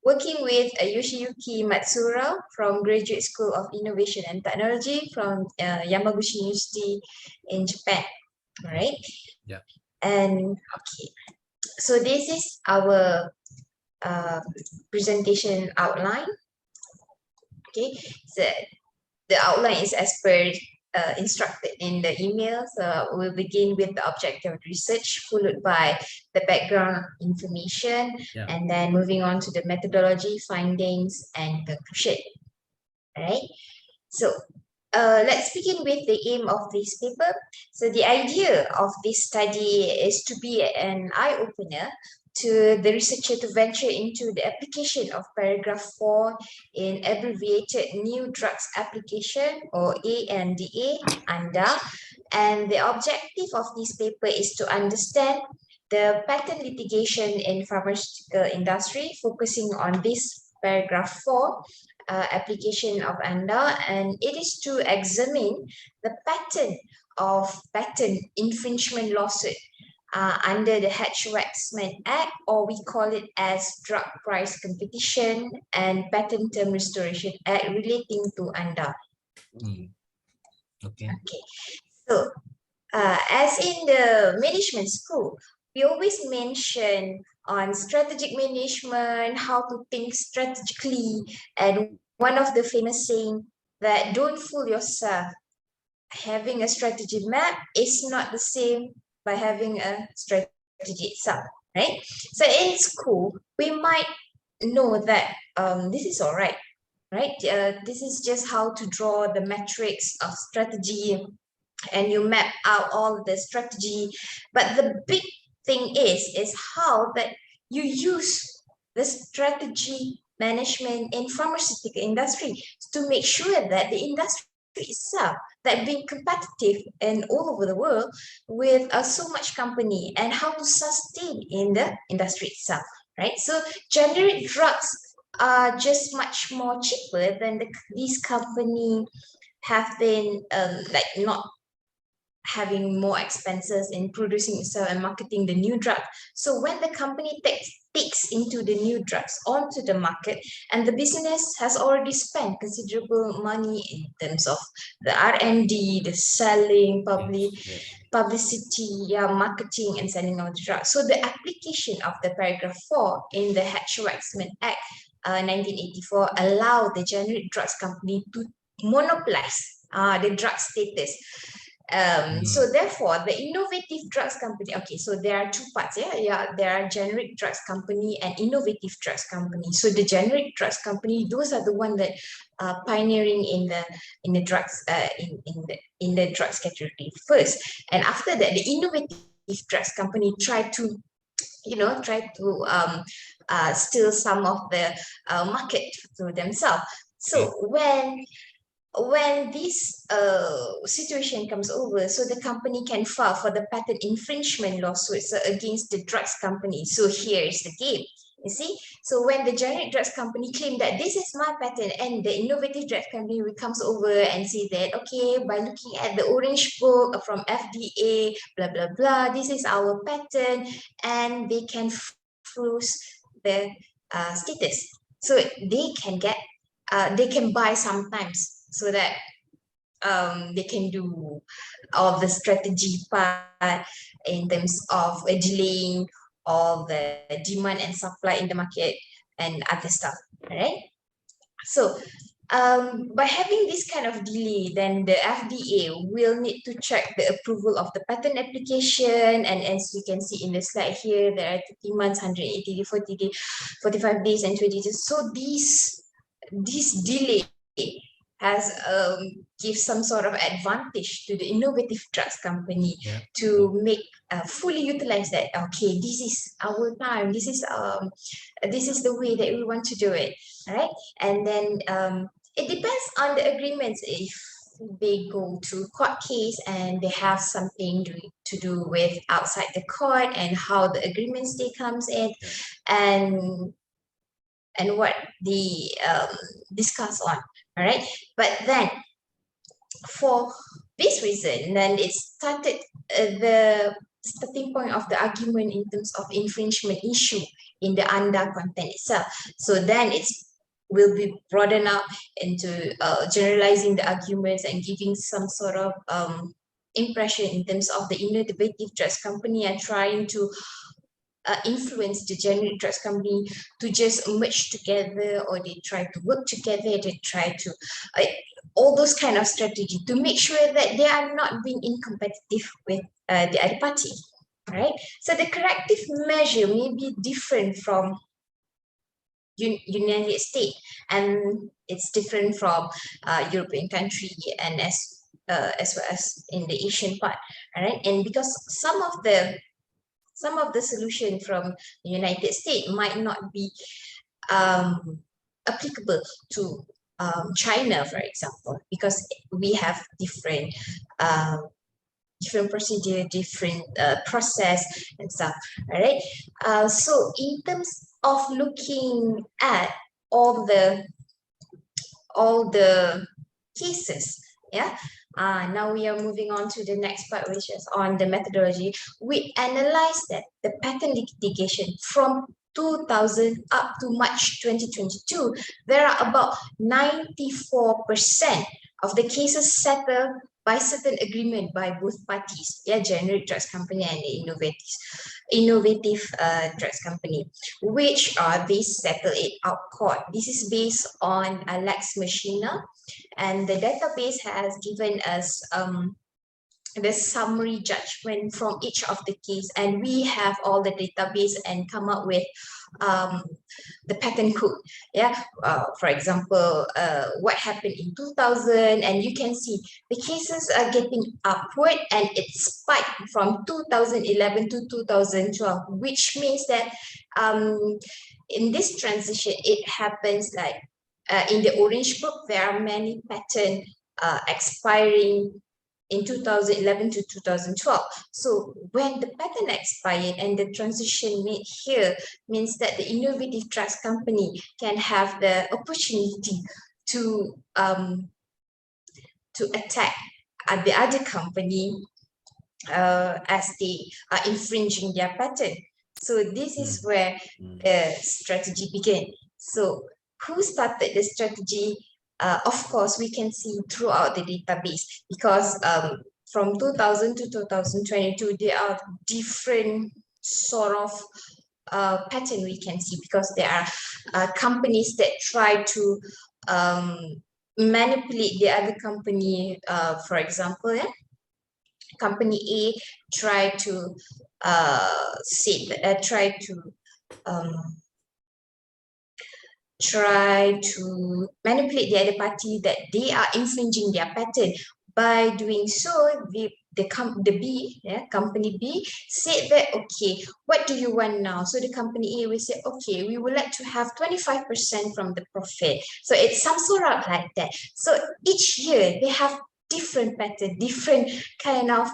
working with Yoshiyuki Matsura from Graduate School of Innovation and Technology from Yamaguchi University in Japan. All right. Yeah. And okay, so this is our presentation outline. Okay, so the outline is as per instructed in the email. So we'll begin with the objective of research, followed by the background information, and then moving on to the methodology, findings, and conclusion. All right. So let's begin with the aim of this paper. So the idea of this study is to be an eye-opener to the researcher to venture into the application of paragraph 4 in abbreviated New Drugs Application, or ANDA, ANDA. And the objective of this paper is to understand the patent litigation in pharmaceutical industry, focusing on this paragraph 4 application of ANDA, and it is to examine the pattern of patent infringement lawsuit under the Hatch-Waxman Act, or we call it as Drug Price Competition and Patent Term Restoration Act relating to ANDA. Okay. So as in the management school, we always mention on strategic management, how to think strategically, and one of the famous saying that don't fool yourself. Having a strategy map is not the same by having a strategy itself, right? So in school, we might know that this is all right, right? This is just how to draw the metrics of strategy, and you map out all the strategy. But the big thing is how that you use the strategy management in pharmaceutical industry to make sure that the industry itself, that being competitive and all over the world with so much company, and how to sustain in the industry itself, right? So generic drugs are just much more cheaper than these company have been like not having more expenses in producing itself and marketing the new drug. So when the company takes into the new drugs onto the market, and the business has already spent considerable money in terms of the R&D, the selling, publicity, marketing, and selling of the drug. So the application of the paragraph 4 in the Hatch-Waxman Act 1984 allow the generic drugs company to monopolize the drug status. So therefore, the innovative drugs company, okay, so there are two parts, there are generic drugs company and innovative drugs company. So the generic drugs company, those are the one that are pioneering in the drugs in the drugs category first, and after that, the innovative drugs company try to steal some of the market to themselves. So when this situation comes over, so the company can file for the patent infringement lawsuits against the drugs company. So here is the game, you see. So when the generic drugs company claim that this is my patent, and the innovative drugs company comes over and say that, okay, by looking at the orange book from FDA, blah, blah, blah, this is our patent, and they can freeze the status. So they can get, they can buy sometimes, so that they can do all the strategy part in terms of delaying all the demand and supply in the market and other stuff, right? So by having this kind of delay, then the FDA will need to check the approval of the patent application. And as you can see in the slide here, there are 30 months, 180 days, 40 days, 45 days, and 20 days. So this delay has give some sort of advantage to the innovative drugs company to make fully utilize that. Okay, this is our time. This is the way that we want to do it, right? And then it depends on the agreements. If they go to court case and they have something to do with outside the court and how the agreement stay comes in, and what they discuss on. All right, but then for this reason, then it started the starting point of the argument in terms of infringement issue in the ANDA content itself. So then it's will be broadened out into generalizing the arguments and giving some sort of impression in terms of the innovative drugs company and trying to influence the generic drugs company to just merge together, or they try to work together, they try to all those kind of strategy to make sure that they are not being incompetitive with the other party, right? So the corrective measure may be different from United States, and it's different from European country, and as well as in the Asian part, all right? And because some of the solution from the United States might not be applicable to China, for example, because we have different procedure, different process and stuff. All right. So in terms of looking at all the cases, yeah. Now we are moving on to the next part, which is on the methodology. We analyzed that the patent litigation from 2000 up to March 2022, there are about 94% of the cases settled by certain agreement by both parties, yeah, generic drugs company and the innovative drugs company, which they settle it out court. This is based on Lex Machina, and the database has given us the summary judgment from each of the case, and we have all the database and come up with the patent code. Yeah, for example, what happened in 2000, and you can see the cases are getting upward, and it spiked from 2011 to 2012, which means that in this transition, it happens like in the orange book, there are many patents expiring in 2011 to 2012. So when the patent expired and the transition made here means that the innovative drugs company can have the opportunity to attack the other company as they are infringing their patent. So this is where the strategy began. So who started the strategy? Of course, we can see throughout the database, because from 2000 to 2022, there are different sort of pattern we can see, because there are companies that try to manipulate the other company. For example, company A try to try to manipulate the other party that they are infringing their patent. By doing so, company B said that, okay, what do you want now? So the company A will say, okay, we would like to have 25% from the profit. So it's some sort of like that. So each year they have different pattern, different kind of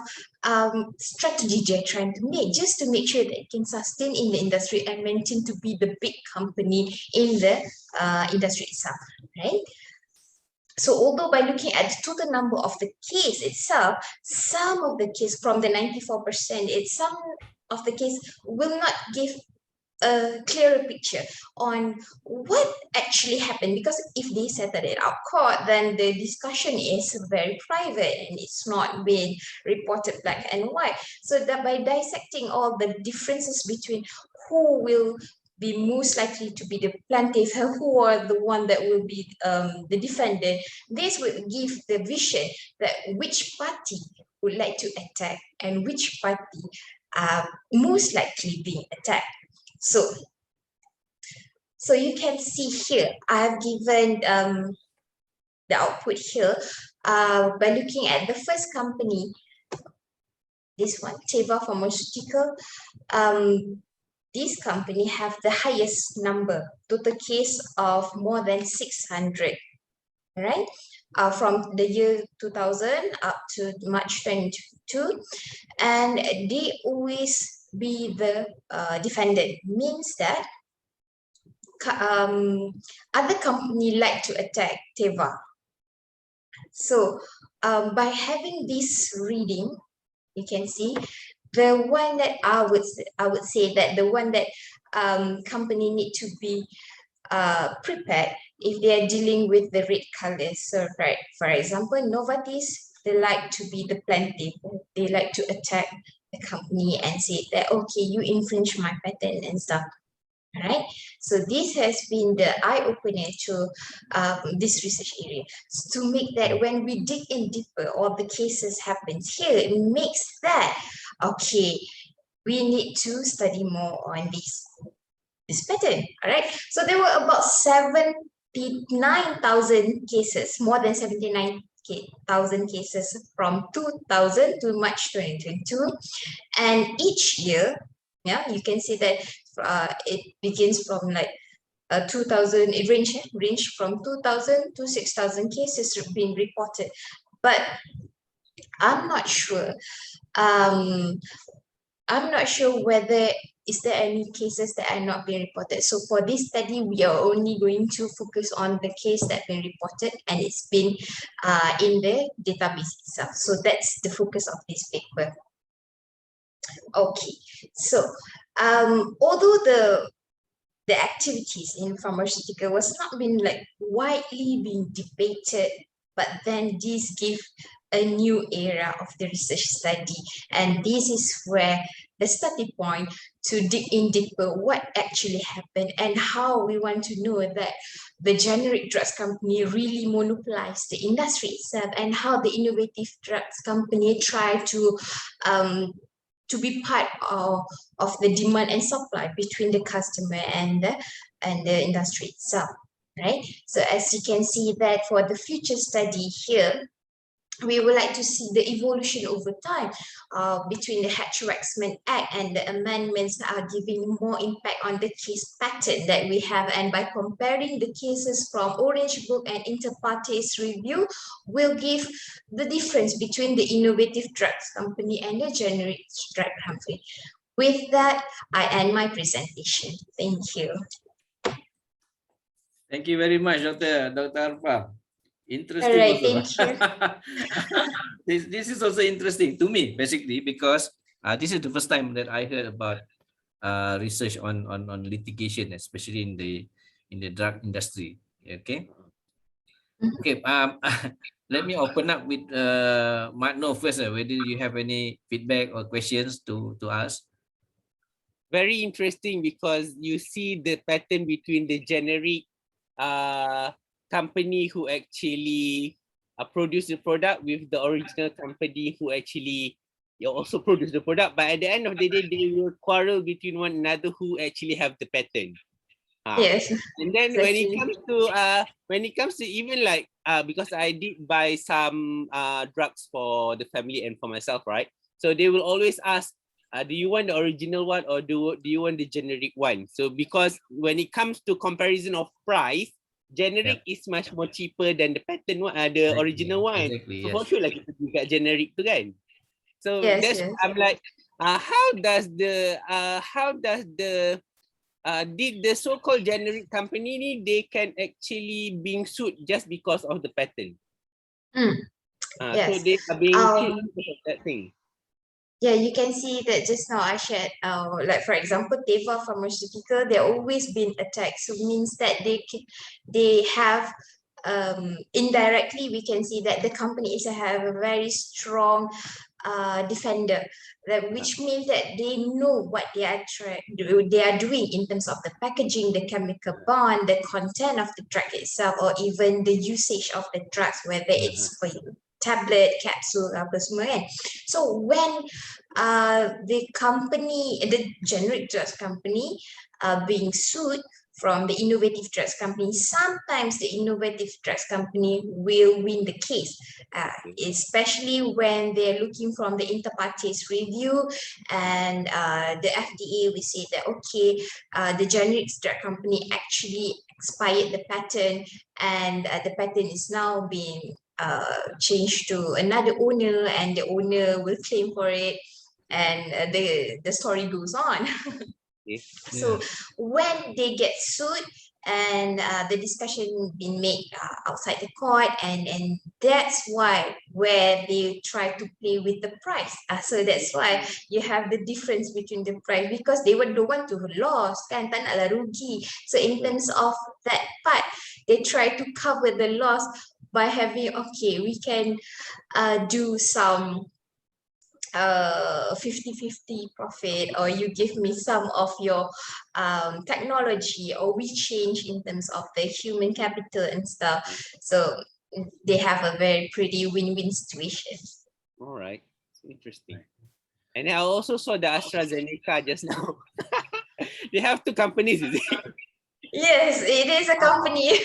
strategy they're trying to make, just to make sure that it can sustain in the industry and maintain to be the big company in the industry itself, right? So although by looking at the total number of the case itself, some of the case from the 94%, some of the case will not give a clearer picture on what actually happened, because if they settled it out court, then the discussion is very private and it's not being reported black and white. So that by dissecting all the differences between who will be most likely to be the plaintiff, who are the one that will be the defendant, this will give the vision that which party would like to attack and which party are most likely being attacked. So you can see here, I have given the output here by looking at the first company, this one, Teva Pharmaceutical. This company have the highest number, total case of more than 600 right? From the year 2000 up to March 2022, and they always be the defendant. Means that other company like to attack Teva. So by having this reading, you can see the one that I would say that the one that company need to be prepared if they are dealing with the red colors. So, right, for example, Novartis, they like to be the plaintiff. They like to attack the company and say that, okay, you infringe my patent and stuff. All right, so this has been the eye-opener to this research area, to make that when we dig in deeper, all the cases happens here, it makes that, okay, we need to study more on this pattern. All right, so there were about 79,000 cases, more than 79,000 cases from 2000 to March 2022, and each year, yeah, you can see that it begins from like 2000, it range from 2000 to 6,000 cases being reported, but I'm not sure. I'm not sure whether is there any cases that are not being reported. So for this study, we are only going to focus on the case that been reported and it's been in the database itself. So that's the focus of this paper. Okay, so although the activities in pharmaceutical was not been like widely being debated, but then this give a new era of the research study, and this is where the starting point to dig in deeper what actually happened and how we want to know that the generic drugs company really monopolized the industry itself, and how the innovative drugs company try to be part of the demand and supply between the customer and the industry itself, right? So as you can see that for the future study here, we would like to see the evolution over time between the Hatch-Waxman Act and the amendments that are giving more impact on the case pattern that we have. And by comparing the cases from Orange Book and Inter Partes Review, will give the difference between the innovative drugs company and the generic drug company. With that, I end my presentation. Thank you. Thank you very much, Dr. Arfa. Interesting. All right, also. thank you. This is also interesting to me, basically, because this is the first time that I heard about research on litigation, especially in the drug industry. Okay. Okay. Let me open up with Matno first. Whether you have any feedback or questions to ask. Very interesting, because you see the pattern between the generic company who actually produce the product with the original company who actually also produce the product, but at the end of the day they will quarrel between one another who actually have the patent. Yes. And then exactly. when it comes to even like because I did buy some drugs for the family and for myself, right? So they will always ask, do you want the original one or do you want the generic one? So because when it comes to comparison of price, generic is much more cheaper than the patent one, the original one. Exactly, so for sure, like kita got generic tu kan. So that's I'm like, how does the did the so-called generic company ni, they can actually being sued just because of the patent? Yes. So they are being sued because of that thing. Yeah, you can see that just now I shared, like for example, Teva Pharmaceutical, they're always been attacked. So it means that they have, indirectly, we can see that the company have a very strong defender, which means that they know what they are doing in terms of the packaging, the chemical bond, the content of the drug itself, or even the usage of the drugs, whether it's for tablet, capsule, apa semua kan. So when the generic drugs company being sued from the innovative drugs company. Sometimes the innovative drugs company will win the case, especially when they're looking from the inter partes review, and the FDA will say that, okay, the generic drug company actually expired the patent, and the patent is now being changed to another owner, and the owner will claim for it, and the story goes on. So when they get sued, and the discussion been made outside the court, and that's why where they try to play with the price. So that's why you have the difference between the price, because they don't want to lose, kan, tak naklah rugi. So in terms of that part, they try to cover the loss by having, okay, we can do some 50-50 profit, or you give me some of your technology, or we change in terms of the human capital and stuff. So they have a very pretty win-win situation. All right, interesting. And I also saw the Astrazeneca just now. They have two companies, is it? Yes, it is a company.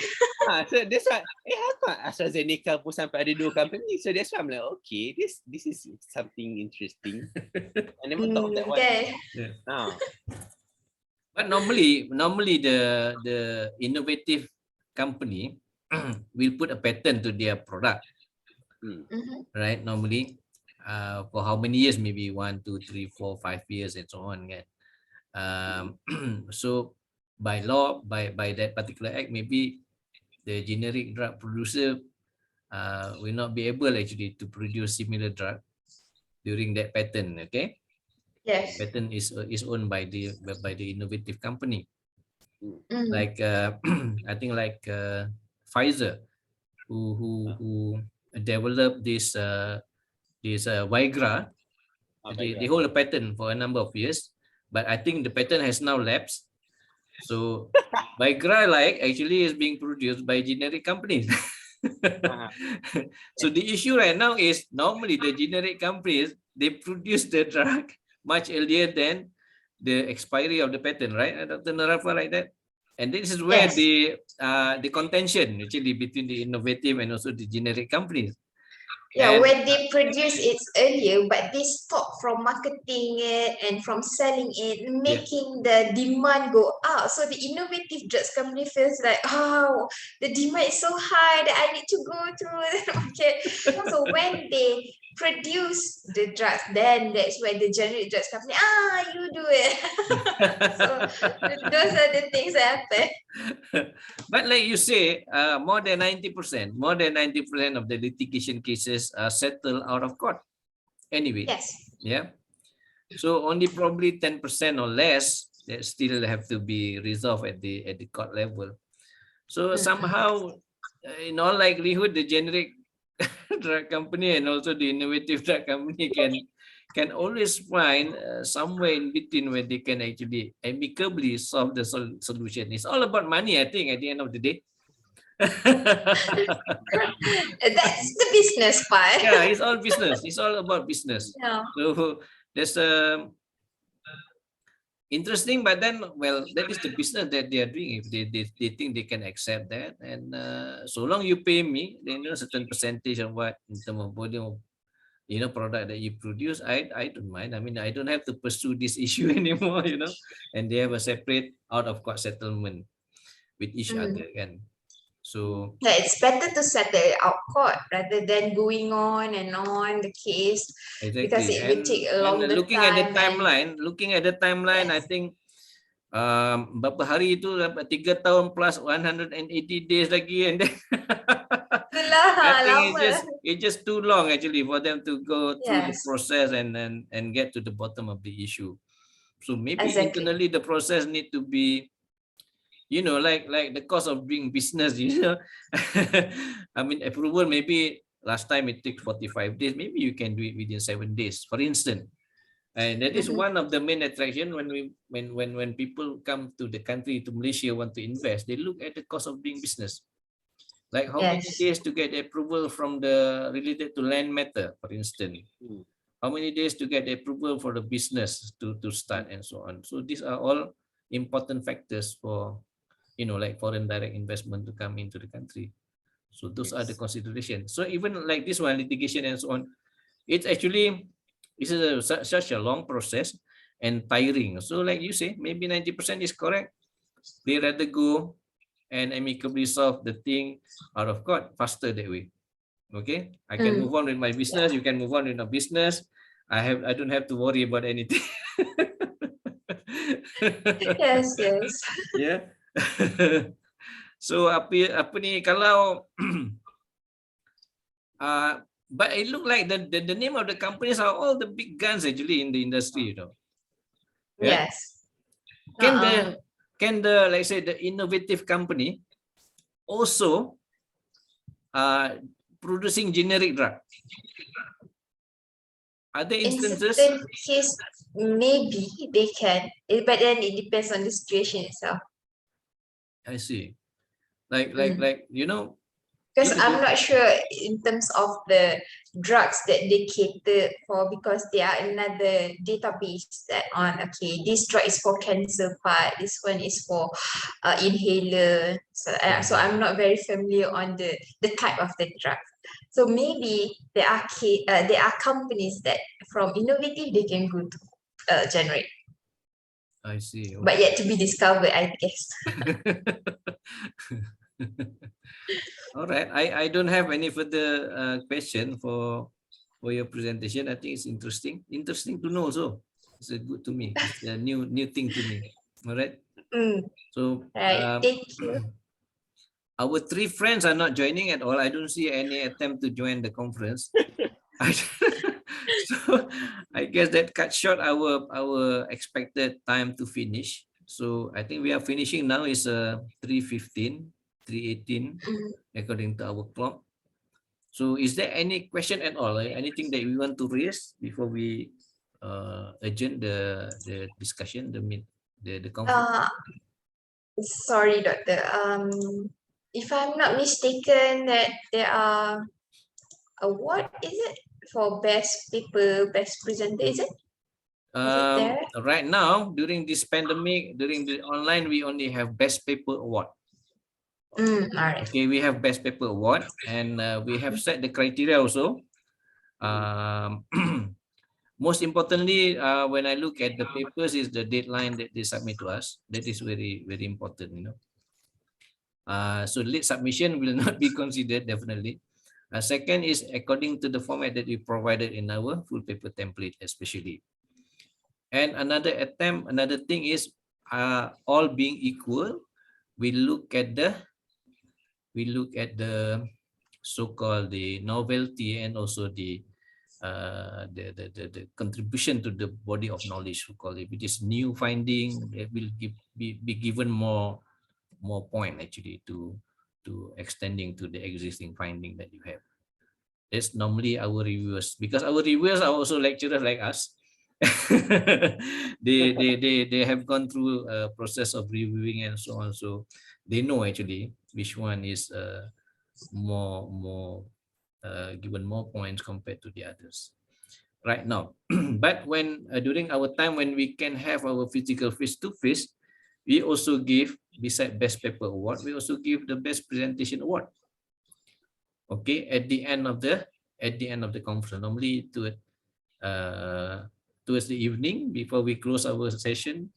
So that's why, how come AstraZeneca pun sampai ada dua company? So that's why I'm like, okay, this is something interesting. I never thought that one. Okay. But normally the innovative company will put a patent to their product, right? Normally, for how many years? Maybe 1, 2, 3, 4, 5 years, and so on. So by law, by that particular act, maybe the generic drug producer will not be able actually to produce similar drug during that patent. Okay. Yes. Patent is owned by the innovative company. Like I think like Pfizer, who developed this Viagra. They hold a patent for a number of years, but I think the patent has now lapsed. So Viagra actually is being produced by generic companies. So the issue right now is, normally the generic companies, they produce the drug much earlier than the expiry of the patent, right, Dr. Narafa, like that? And this is where the contention actually between the innovative and also the generic companies. Yeah, when they produce it earlier, but they stop from marketing it and from selling it, making the demand go up. So the innovative drugs company feels like, oh, the demand is so high that I need to go through the market. So when they produce the drugs, then that's when the generic drugs company, you do it. So those are the things that happen. But like you say, more than 90% of the litigation cases are settled out of court anyway. Yes. Yeah. So only probably 10% or less that still have to be resolved at the court level. So somehow, in all likelihood, the generic drug company and also the innovative drug company can always find somewhere in between where they can actually amicably solve the solution. It's all about money, I think, at the end of the day. That's the business part. Yeah, it's all business. It's all about business. Yeah. So that's interesting, but then, well, that is the business that they are doing. If they think they can accept that, and so long you pay me, then a certain percentage of what in terms of volume of product that you produce, I don't mind. I mean, I don't have to pursue this issue anymore, and they have a separate out of court settlement with each other, and so yeah, it's better to settle it out court rather than going on and on the case. exactly. Because it will take a longer looking time. At the timeline, yes. I think berapa hari itu dapat 3 tahun plus 180 days lagi, and then I think it's just too long actually for them to go through the process and get to the bottom of the issue. So maybe internally the process need to be, like the cost of doing business, I mean, approval, maybe last time it took 45 days, maybe you can do it within 7 days, for instance. And that is one of the main attraction when people come to the country, to Malaysia, want to invest, they look at the cost of doing business. Like how many days to get approval from the related to land matter, for instance. How many days to get approval for the business to start, and so on. So these are all important factors for like foreign direct investment to come into the country. So those are the considerations. So even like this one, litigation and so on, it's actually such a long process and tiring. So like you say, maybe 90% is correct. They rather go and amicably solve the thing out of court faster that way. Okay, I can move on with my business. You can move on with your business. I don't have to worry about anything. Yes, yes. Yeah. So apa ni kalau but it look like the name of the companies are all the big guns actually in the industry, Yeah? Yes. Can the like say the innovative company also producing generic drug? Are there instances? In certain case, maybe they can, but then it depends on the situation itself. I see. Like Because I'm not sure in terms of the drugs that they cater for, because they are another database that on, okay, this drug is for cancer part, this one is for inhaler. So I'm not very familiar on the type of the drug. So maybe there are companies that from innovative they can go to generate. I see. Okay. But yet to be discovered, I guess. All right. I don't have any further question for your presentation. I think it's interesting. Interesting to know also. It's good to me. It's a new thing to me. All right. So right. Thank you. Our 3 friends are not joining at all. I don't see any attempt to join the conference. So I guess that cut short our expected time to finish. So I think we are finishing now is 3:15, 3:18 according to our clock. So is there any question at all? Anything that we want to raise before we adjourn the discussion, the conference? Sorry, doctor. If I'm not mistaken, that there are award, is it, for best paper, best presenter, is it? Right now, during this pandemic, during the online, we only have best paper award. All right. Okay, we have best paper award, and we have set the criteria also. Most importantly, when I look at the papers, is the deadline that they submit to us. That is very, very important, So late submission will not be considered, definitely. Second is according to the format that we provided in our full paper template, especially. And another thing is all being equal, we look at the so-called the novelty and also the contribution to the body of knowledge, we call it. If it is new finding, it will be given more point actually to extending to the existing finding that you have. That's normally our reviewers, because our reviewers are also lecturers like us. they have gone through a process of reviewing and so on, so they know actually which one is given more points compared to the others right now. But when during our time when we can have our physical face-to-face, we also give, beside best paper award, we also give the best presentation award. Okay, at the end of the conference, normally towards the evening before we close our session,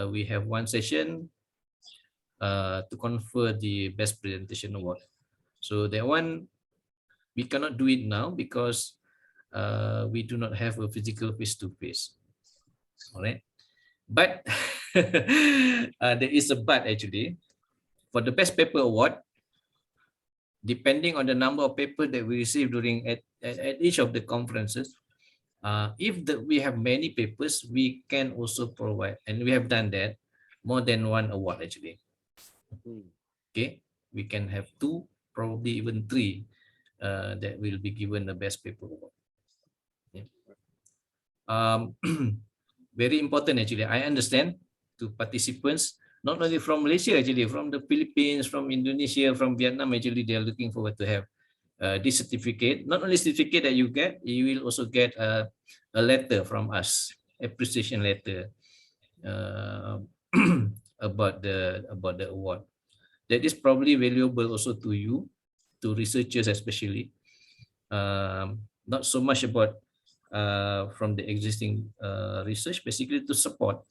we have one session to confer the best presentation award. So that one we cannot do it now because we do not have a physical face-to-face. All right, but there is a but actually. For the best paper award, depending on the number of papers that we receive during at each of the conferences, if we have many papers, we can also provide, and we have done that, more than one award actually. Okay, we can have 2, probably even 3 that will be given the best paper award. Yeah. Very important actually. I understand to participants, not only from Malaysia actually, from the Philippines, from Indonesia, from Vietnam, actually they are looking forward to have this certificate. Not only certificate that you get, you will also get a letter from us, appreciation letter, about the award. That is probably valuable also to you, to researchers especially. Not so much about from the existing research, basically to support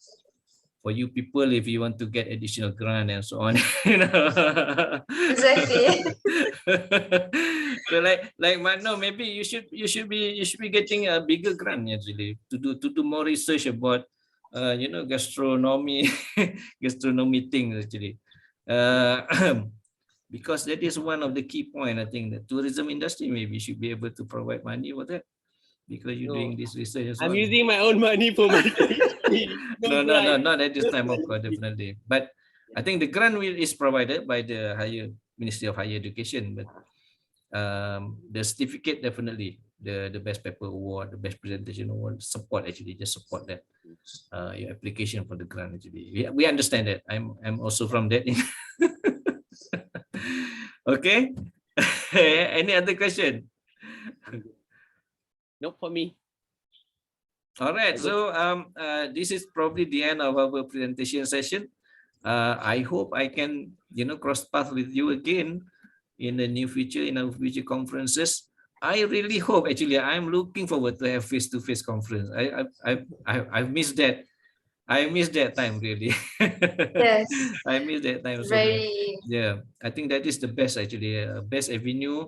for you people if you want to get additional grant and so on. Exactly. So like Mano, maybe you should be getting a bigger grant actually to do more research about gastronomy things actually. Because that is one of the key point. I think the tourism industry maybe should be able to provide money for that, because you're doing this research. I'm using my own money for my PhD. No, not at this time, of course, definitely. But I think the grant is provided by the Ministry of Higher Education. But the certificate, definitely the best paper award, the best presentation award, support actually, just support that your application for the grant actually. We understand that. I'm also from that. Okay. Any other question? Nope, for me. All right. So this is probably the end of our presentation session. I hope I can cross path with you again in the near future, in our future conferences. I really hope, actually, I'm looking forward to have face-to-face conference. I've missed that. I miss that time really. Yes. I miss that time so Very. much. Yeah, I think that is the best actually, best avenue.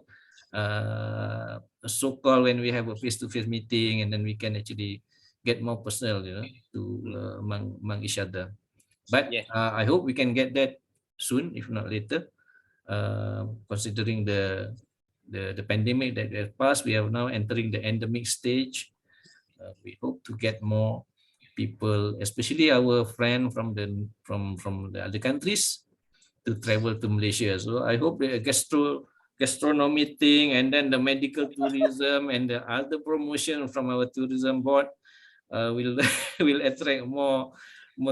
So-called when we have a face-to-face meeting, and then we can actually get more personal, to among each other. But I hope we can get that soon, if not later. Considering the pandemic that has passed, we are now entering the endemic stage. We hope to get more people, especially our friend from the other countries, to travel to Malaysia. So I hope the gastronomy thing, and then the medical tourism and the other promotion from our tourism board will will attract more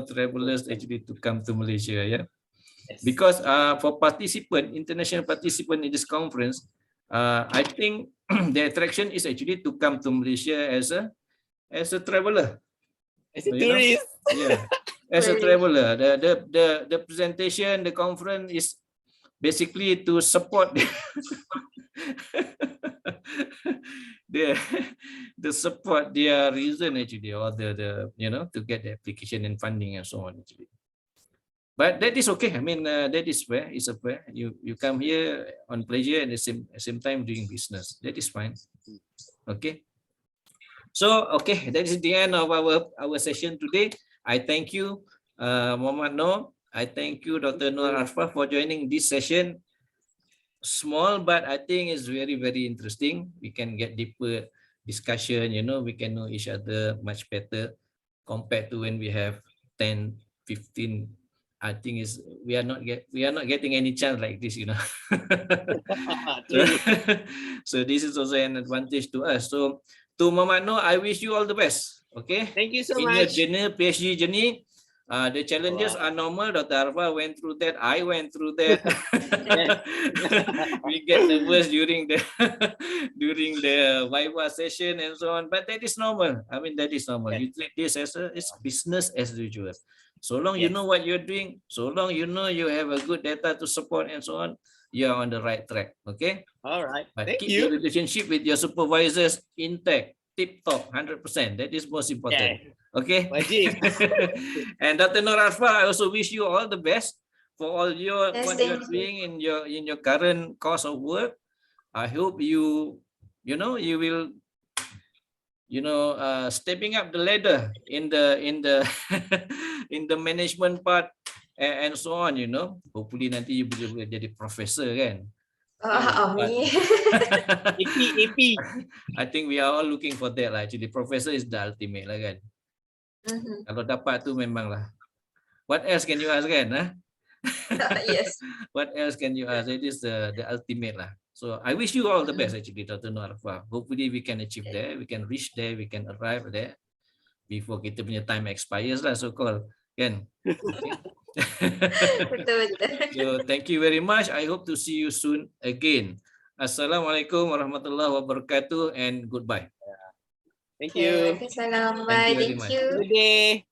travelers actually to come to Malaysia. Yeah, because for international participant in this conference, I think the attraction is actually to come to Malaysia as a traveler. As a tourist. Yeah, as a traveler. The presentation, the conference is basically to support the support their reason actually, or the to get the application and funding and so on actually. But that is okay. I mean, that is fair. It's a fair. You come here on pleasure and at the same time doing business. That is fine. Okay. So, okay, that is the end of our session today. I thank you, Muhammad Noor. I thank you, Dr. Noor Arfa, for joining this session. Small, but I think it's very, very interesting. We can get deeper discussion, we can know each other much better compared to when we have 10, 15. I think we are not getting any chance like this, So this is also an advantage to us. So to Muhammad Noor, I wish you all the best. Okay. Thank you so much. In your journey, PhD journey, the challenges are normal. Dr. Arfa went through that. I went through that. We get nervous during the Viva session and so on, but that is normal. I mean, that is normal. You treat this as it's business as usual. So long you know what you're doing, so long you know you have a good data to support and so on, you're on the right track. Okay. All right. But keep your relationship with your supervisors intact, tip top, 100%. That is most important. Okay. And Dr. Noor Arfa, I also wish you all the best for all your what you're doing in your current course of work. I hope you will stepping up the ladder in the in the management part and so on. Hopefully nanti you boleh jadi professor kan. AP. I think we are all looking for that lah. Actually, professor is the ultimate lah kan. Kalau dapat tu memang lah. What else can you ask kan? Yes. What else can you ask? It is the ultimate lah. So I wish you all the best actually, Dr. Noor Arfa. Hopefully we can achieve there, we can reach there, we can arrive there before kita punya time expires lah, so called kan. Okay. So thank you very much. I hope to see you soon again. Assalamualaikum warahmatullahi wabarakatuh and goodbye. Thank you. Bye. Thank you. Good day.